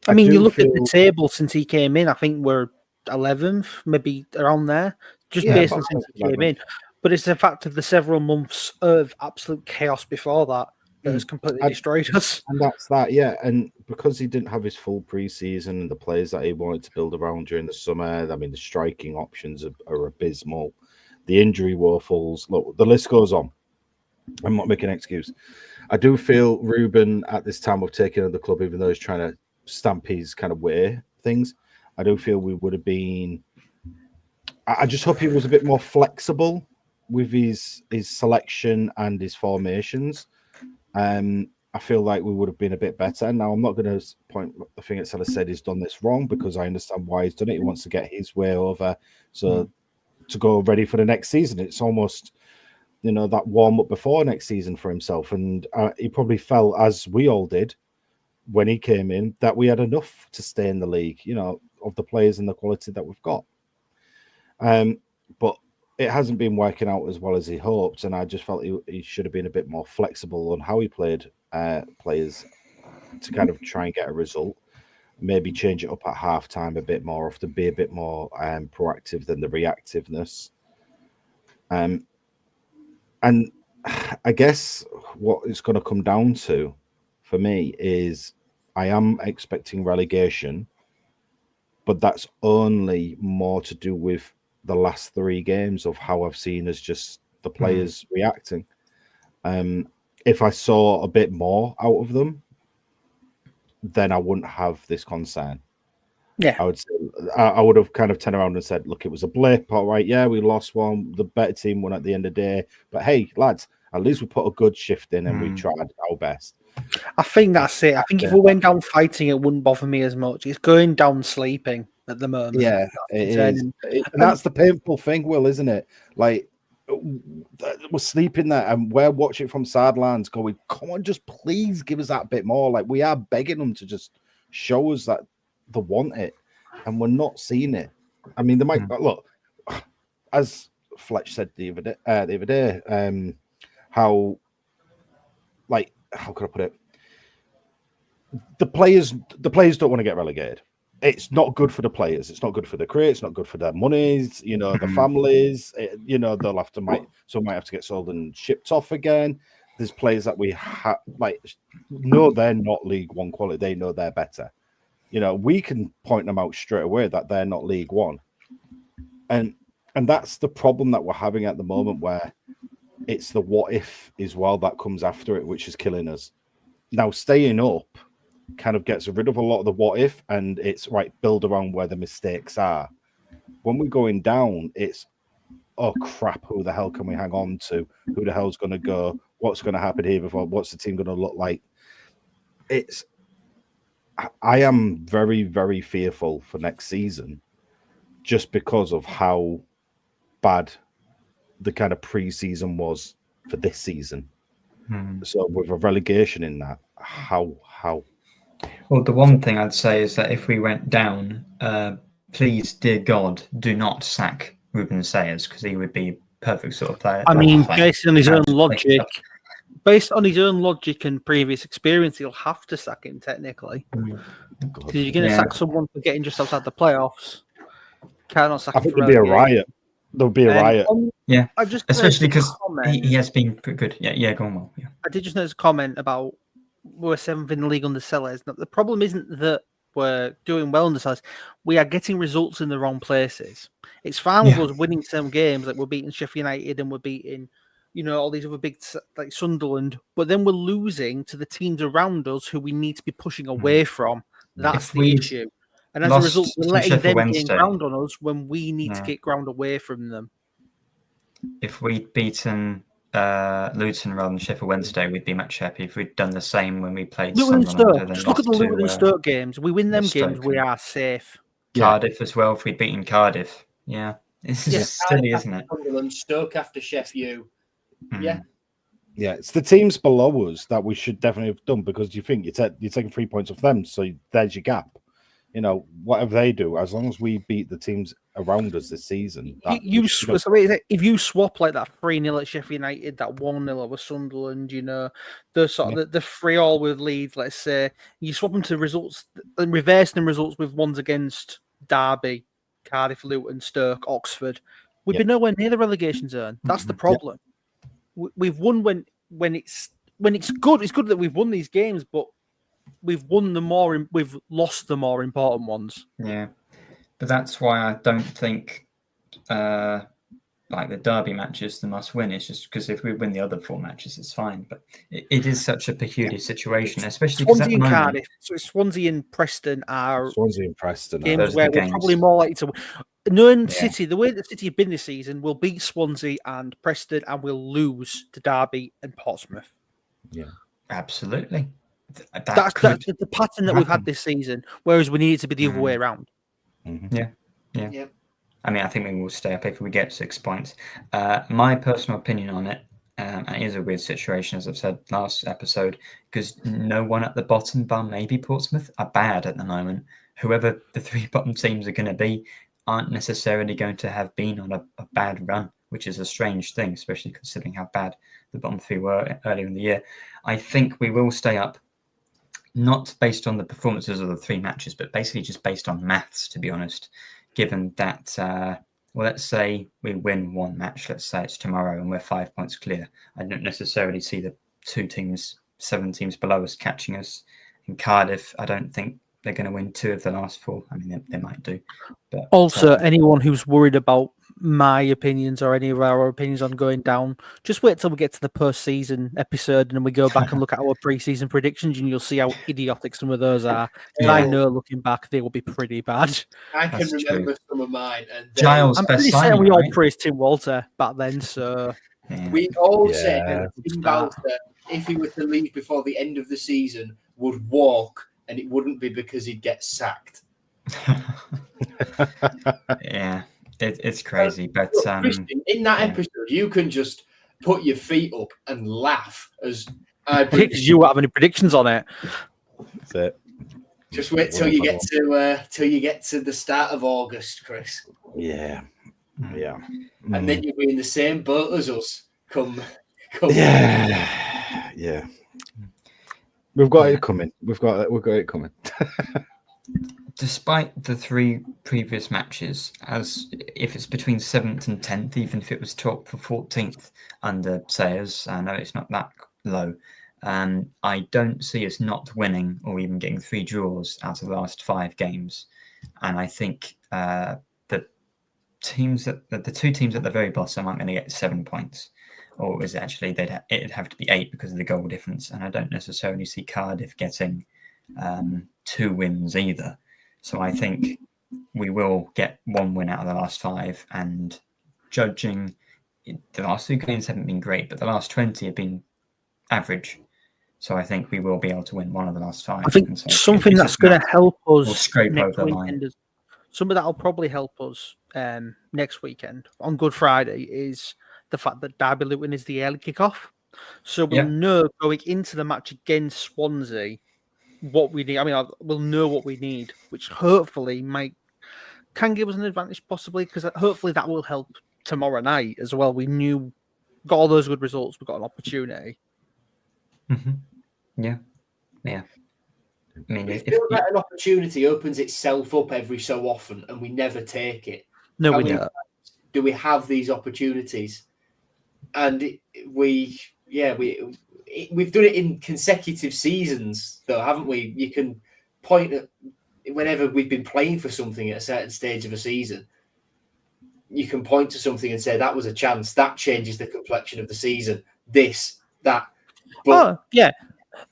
I mean, you look at the table since he came in, I think we're 11th, maybe around there, just based on since he came in. But it's the fact of the several months of absolute chaos before that has completely destroyed us. And that's that, yeah. And because he didn't have his full preseason and the players that he wanted to build around during the summer, I mean, the striking options are abysmal. The injury woefulls, look, the list goes on. I'm not making an excuse. I do feel Ruben at this time of taking over the club, even though he's trying to stamp his kind of way things, I do feel we would have been. I just hope he was a bit more flexible with his selection and his formations. I feel like we would have been a bit better. Now, I'm not going to point the thing at Salah said he's done this wrong because I understand why he's done it. He wants to get his way over, so to go ready for the next season. It's almost, that warm up before next season for himself, and he probably felt, as we all did when he came in, that we had enough to stay in the league. Of the players and the quality that we've got. But it hasn't been working out as well as he hoped, and I just felt he should have been a bit more flexible on how he played players to kind of try and get a result. Maybe change it up at halftime a bit more often, be a bit more proactive than the reactiveness. And I guess what it's going to come down to for me is I am expecting relegation, but that's only more to do with the last 3 games of how I've seen as just the players reacting. If I saw a bit more out of them, then I wouldn't have this concern. Yeah, I would say I would have kind of turned around and said, look, it was a blip. All right, yeah, we lost one. The better team won at the end of the day. But hey, lads, at least we put a good shift in and we tried our best. I think that's it. I think if we went down fighting, it wouldn't bother me as much. It's going down sleeping at the moment. Yeah, it is. And that's the painful thing, Will, isn't it? Like, we're sleeping there and we're watching from sidelines going, come on, just please give us that bit more. Like, we are begging them to just show us that they want it, and we're not seeing it. I mean, they might look, as Fletch said the other day, how could I put it? The players don't want to get relegated. It's not good for the players. It's not good for the career. It's not good for their monies. The families. They'll have to some might have to get sold and shipped off again. There's players that we know they're not League One quality. They know they're better. We can point them out straight away that they're not League One, and that's the problem that we're having at the moment, where it's the what if as well that comes after it, which is killing us. Now, staying up kind of gets rid of a lot of the what if, and it's right, build around where the mistakes are. When we're going down, it's, oh crap, who the hell can we hang on to? Who the hell's going to go? What's going to happen here before? What's the team going to look like? I am very, very fearful for next season just because of how bad the kind of pre-season was for this season. So with a relegation in that, how? Well, the one thing I'd say is that if we went down, please, dear God, do not sack Ruben Sayers, because he would be perfect sort of player. I mean, based on his own logic and previous experience, he'll have to sack him technically. Because you're going to sack someone for getting just outside the playoffs. Cannot sack him. I think there'd be a riot. There'll be a riot. Especially because he has been pretty good. Yeah, going well. Yeah. I did just notice a comment about we're 7th in the league under Sellers. The problem isn't that we're doing well under Sellers. We are getting results in the wrong places. It's fine with us winning some games, like we're beating Sheffield United and we're beating, all these other big, like Sunderland, but then we're losing to the teams around us who we need to be pushing away from. That's the issue. And as a result, we're letting them gain ground on us when we need to get ground away from them. If we'd beaten Luton rather than Sheffield Wednesday, we'd be much happy. If we'd done the same when we played Luton Stoke. Just look at the Luton and Stoke games. We win them games, we are safe. Cardiff as well, if we'd beaten Cardiff. Yeah. It's just silly, isn't it? Sunderland, Stoke after Sheffield. Yeah. Yeah, it's the teams below us that we should definitely have done, because you think you're taking 3 points off them, so there's your gap. whatever they do, as long as we beat the teams around us this season. If you swap like that 3-0 at Sheffield United, that 1-0 over Sunderland, the sort of the 3-3 with Leeds, let's say, you swap them to results and reverse them results with ones against Derby, Cardiff, Luton, Stoke, Oxford, we'd be nowhere near the relegation zone. That's the problem. We've won when it's good. It's good that we've won these games, but we've won we've lost the more important ones. Yeah, but that's why I don't think like the Derby match is the must win. It's just because if we win the other 4 matches, it's fine. But it is such a peculiar situation, especially because Swansea and Cardiff. So Swansea and Preston are games where we're probably more likely to win. Knowing City, the way that City have been this season, we'll beat Swansea and Preston, and we'll lose to Derby and Portsmouth. Yeah, absolutely. That's the pattern that we've had this season. Whereas we need it to be the other way around. Mm-hmm. Yeah. I mean, I think we will stay up if we get 6 points. My personal opinion on it, and it is a weird situation, as I've said last episode, because no one at the bottom, bar maybe Portsmouth, are bad at the moment. Whoever the 3 bottom teams are going to be aren't necessarily going to have been on a bad run, which is a strange thing, especially considering how bad the bottom 3 were earlier in the year. I think we will stay up, not based on the performances of the 3 matches, but basically just based on maths, to be honest, given that, let's say we win 1 match, let's say it's tomorrow and we're 5 points clear. I don't necessarily see the 7 teams below us catching us. In Cardiff, I don't think they're going to win 2 of the last 4. I mean, they might do. But also, anyone who's worried about my opinions or any of our opinions on going down, just wait till we get to the post-season episode and then we go back and look at our pre-season predictions, and you'll see how idiotic some of those are. I know, looking back, they will be pretty bad. I can remember some of mine. And Giles, I'm pretty certain we all praised Tim Walter back then, so... We all said that Tim Walter, if he were to leave before the end of the season, would walk, and it wouldn't be because he'd get sacked. Yeah, it's crazy. But Cristian, in that episode, you can just put your feet up and laugh as I predict. You have any predictions on it? That's it. Just wait till you get to the start of August, Chris. Yeah. And then you'll be in the same boat as us. Come. Yeah. We've got it coming. We've got it coming. Despite the 3 previous matches, as if it's between 7th and 10th, even if it was top for 14th under Sayers, I know it's not that low. I don't see us not winning or even getting 3 draws out of the last 5 games. And I think the 2 teams at the very bottom aren't going to get 7 points. Or is it actually it'd have to be 8 because of the goal difference. And I don't necessarily see Cardiff getting 2 wins either. So I think we will get 1 win out of the last 5. And judging, the last 2 games haven't been great, but the last 20 have been average. So I think we will be able to win 1 of the last 5. I think something that's going to help us scrape over the line. Something that will probably help us next weekend on Good Friday is the fact that Derby Luton is the early kickoff. So we'll know going into the match against Swansea what we need. I mean, we'll know what we need, which hopefully can give us an advantage possibly, because hopefully that will help tomorrow night as well. We got all those good results. We've got an opportunity. Mm-hmm. Yeah. I mean, I feel that an opportunity opens itself up every so often, and we never take it. No, we don't. Do we have these opportunities? And we've done it in consecutive seasons, though, haven't we? You can point at whenever we've been playing for something at a certain stage of a season. You can point to something and say that was a chance. That changes the complexion of the season. This, that. But,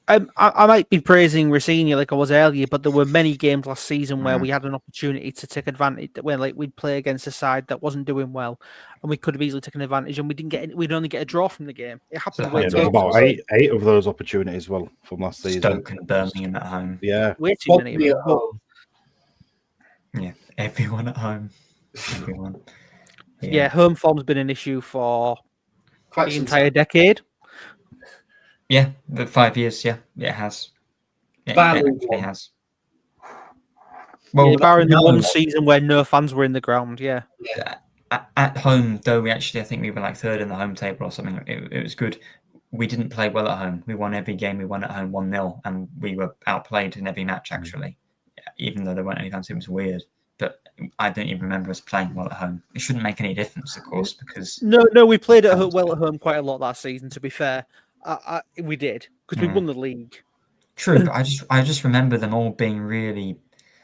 I might be praising Rossini like I was earlier, but there were many games last season where we had an opportunity to take advantage. Where we'd play against a side that wasn't doing well, and we could have easily taken advantage, and we didn't get. We'd only get a draw from the game. It happened. There was about eight of those opportunities from last season. Stoke and Birmingham at home. Yeah, way too many. At home. Yeah, everyone at home. Everyone. Yeah, home form's been an issue for Quite the entire decade. Yeah, the 5 years. Yeah, it has. It has. Well, barring the no, one season where no fans were in the ground, yeah. at home, though, I think we were like third in the home table or something. It was good. We didn't play well at home. We won every game. We won at home 1-0, and we were outplayed in every match, actually, even though there weren't any fans. It was weird. But I don't even remember us playing well at home. It shouldn't make any difference, of course, because... No, we played well at home quite a lot last season, to be fair. We did, because we won the league. True, but I just remember them all being really...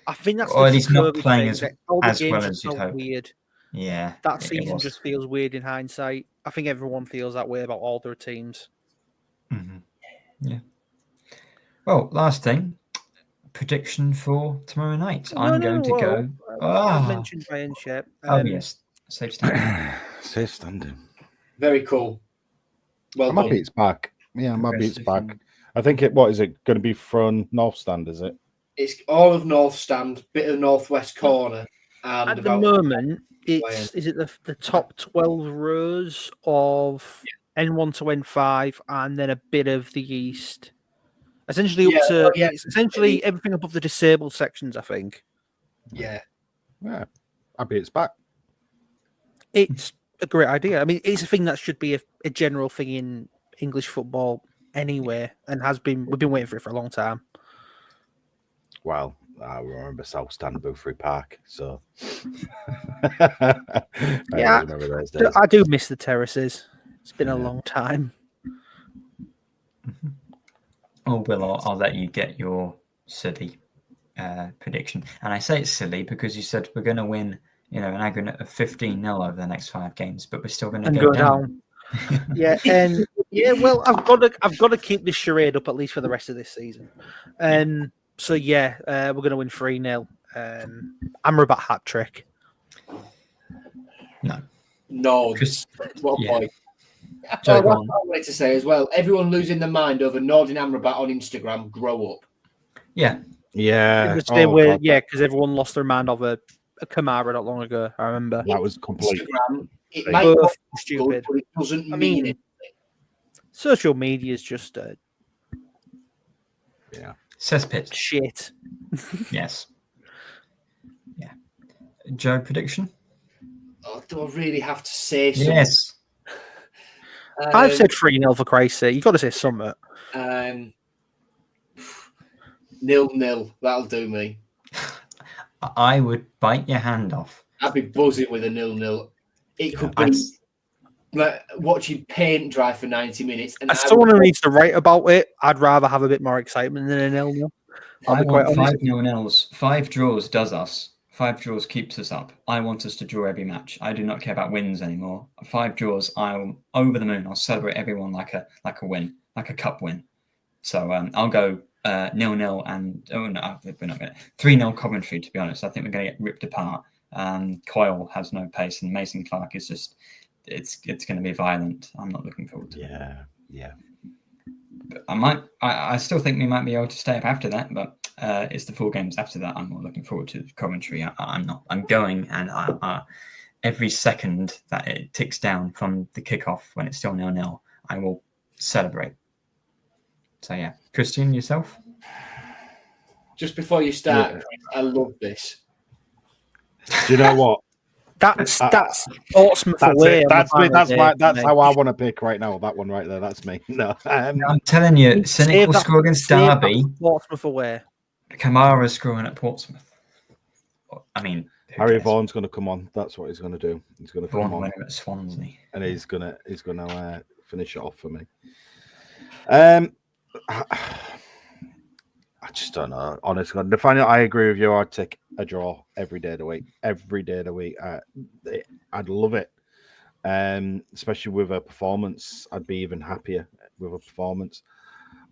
I think that's or the at least not COVID playing thing, as games well just as you'd felt hope. weird. Yeah. That season just feels weird in hindsight. I think everyone feels that way about all their teams. Mm-hmm. Yeah. Well, last thing, prediction for tomorrow night. I'm going to go. As mentioned by Inshep. Yes, safe standing. Safe standing. Very cool. Well I'm done. happy it's back. Yeah, I'm happy it's back. I think what is it going to be from North Stand? Is it? It's all of North Stand, bit of Northwest corner, and at the moment, is it the top 12 rows of N1 to N5, and then a bit of the east. Essentially, it's essentially everything above the disabled sections, I think. Yeah. Happy it's back. It's a great idea. I mean, it's a thing that should be a general thing in English football anyway, and has been. We've been waiting for it for a long time. Well, I remember South Stand Boothry Park, so I remember those days. I do miss the terraces. It's been a long time. Oh, Will, I'll let you get your silly prediction. And I say it's silly because you said we're going to win, an aggregate of 15-0 over the next 5 games, but we're still going to go down. Well, I've got to keep this charade up at least for the rest of this season. So we're going to win 3-0. Amrabat hat trick. No. What a point. That's what I wanted to say as well. Everyone losing their mind over Nordin Amrabat on Instagram. Grow up. Yeah. Yeah. In the same way, because everyone lost their mind over a Kamara not long ago. I remember. That was complete. Instagram, it might be stupid, but it doesn't mean anything. Social media is just cesspit. Shit. Yes. Yeah. Joe, prediction? Oh, do I really have to say something? Yes. I've said 3-0 for Christ's sake. You've got to say something. 0-0. That'll do me. I would bite your hand off. I'd be buzzing with a 0-0. It could be like watching paint dry for 90 minutes. And as someone who needs to write about it, I'd rather have a bit more excitement than a 0-0. I want 5 0-0s. 5 draws does us. 5 draws keeps us up. I want us to draw every match. I do not care about wins anymore. 5 draws, I'm over the moon. I'll celebrate everyone like a win, like a cup win. So I'll go 0-0 and we're not going to 3-0 Coventry. To be honest, I think we're going to get ripped apart. Coyle has no pace, and Mason Clark is just it's going to be violent. I'm not looking forward to it. Yeah. But I still think we might be able to stay up after that, but it's the 4 games after that I'm more looking forward to Coventry. I'm not. I'm going, and every second that it ticks down from the kickoff when it's still 0-0, I will celebrate. So yeah, Cristian, yourself. Just before you start, I love this. Do you know what? That's Portsmouth away. That's how I want to pick right now. That one right there. That's me. No, I'm telling you, cynical score against Derby. Portsmouth away. Kamara scoring at Portsmouth. I mean, Harry Vaughan's going to come on. That's what he's going to do. He's going to come on at Swansea, and he's going to finish it off for me. I just don't know. Honestly, Nathaniel, I agree with you. I'd take a draw every day of the week. Every day of the week. I'd love it. Especially with a performance. I'd be even happier with a performance.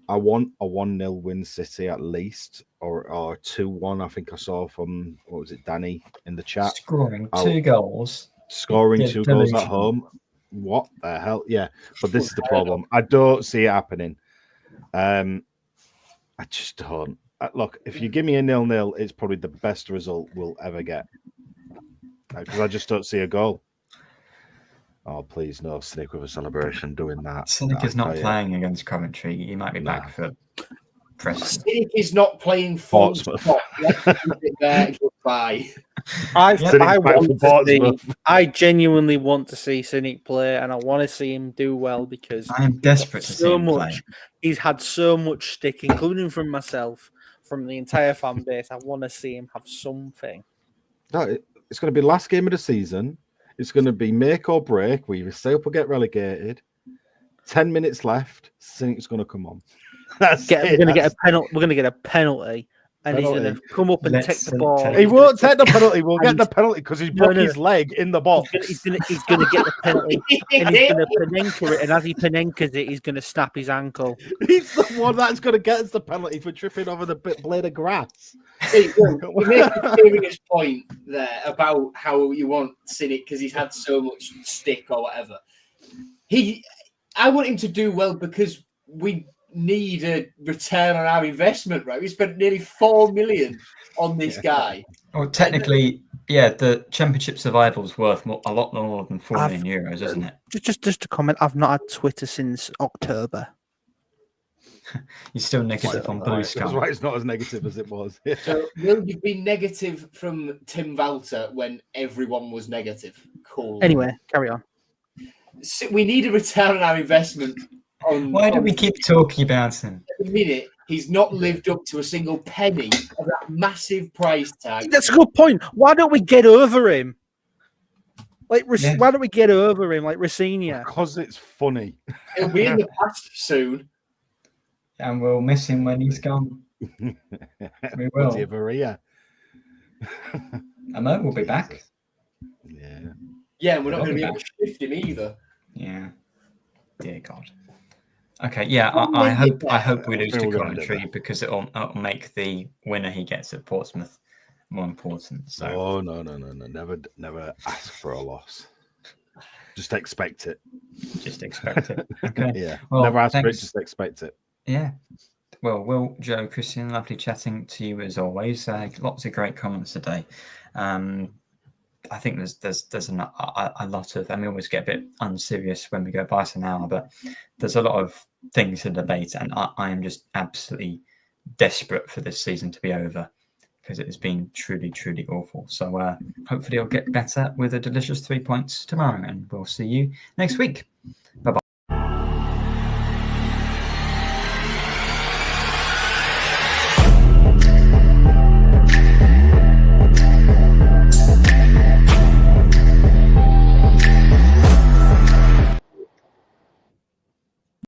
I want a 1-0 win City at least, or 2-1. I think I saw from, what was it, Danny in the chat. Scoring 2 goals. Scoring 2 goals at home. What the hell? Yeah, but this is the problem. I don't see it happening. I just don't. Look, if you give me a 0-0, it's probably the best result we'll ever get. Because I just don't see a goal. Oh, please, no, Snick with a celebration doing that. Snick is not playing against Coventry. He might be back for Preston. Cynic is not playing full Portsmouth. stop. Let's leave it there. Goodbye. I genuinely want to see Cynic play, and I want to see him do well because I am desperate to see him play. He's had so much stick, including from myself, from the entire fan base. I want to see him have something. No, it's going to be the last game of the season. It's going to be make or break. We either stay up or get relegated. 10 minutes left. Cynic's going to come on. We're going to get a penalty. We're going to get a penalty, and he's going to come up and take the ball. He won't take the penalty. We'll get the penalty because he's broke his leg in the box. He's going to get the penalty, and he's going to Panenka it. And as he Panenkas it, he's going to snap his ankle. He's the one that's going to get us the penalty for tripping over the blade of grass. Hey, you make a serious point there about how you want Cynic because he's had so much stick or whatever. I want him to do well because we need a return on our investment, right? We spent nearly 4 million on this guy. Well, technically, the Championship survival's worth a lot more than 4 million euros, isn't it? Just a comment. I've not had Twitter since October. You're still negative on Blue Sky. That's why it's not as negative as it was. So will you be negative from Tim Walter when everyone was negative? Cool. Anyway, carry on. So we need a return on our investment. Why do we keep talking about him? At the minute, he's not lived up to a single penny of that massive price tag. That's a good point. Why don't we get over him? Why don't we get over him like Rossignol? Because it's funny. He'll be in the past soon. And we'll miss him when he's gone. We will. Amo will be back. Yeah, and we're not going to be able to shift him either. Yeah. Dear God. Okay, yeah, I hope we lose to Coventry because it'll make the winner he gets at Portsmouth more important. So. Oh no! Never ask for a loss. Just expect it. Just expect it. Okay. Yeah. Well, never ask for it. Just expect it. Yeah. Well, Will, Joe, Cristian, lovely chatting to you as always. Lots of great comments today. I think there's a lot of, we always get a bit unserious when we go by an hour, but there's a lot of things to debate, and I am just absolutely desperate for this season to be over because it has been truly, truly awful. So hopefully it'll get better with a delicious 3 points tomorrow, and we'll see you next week. Bye-bye.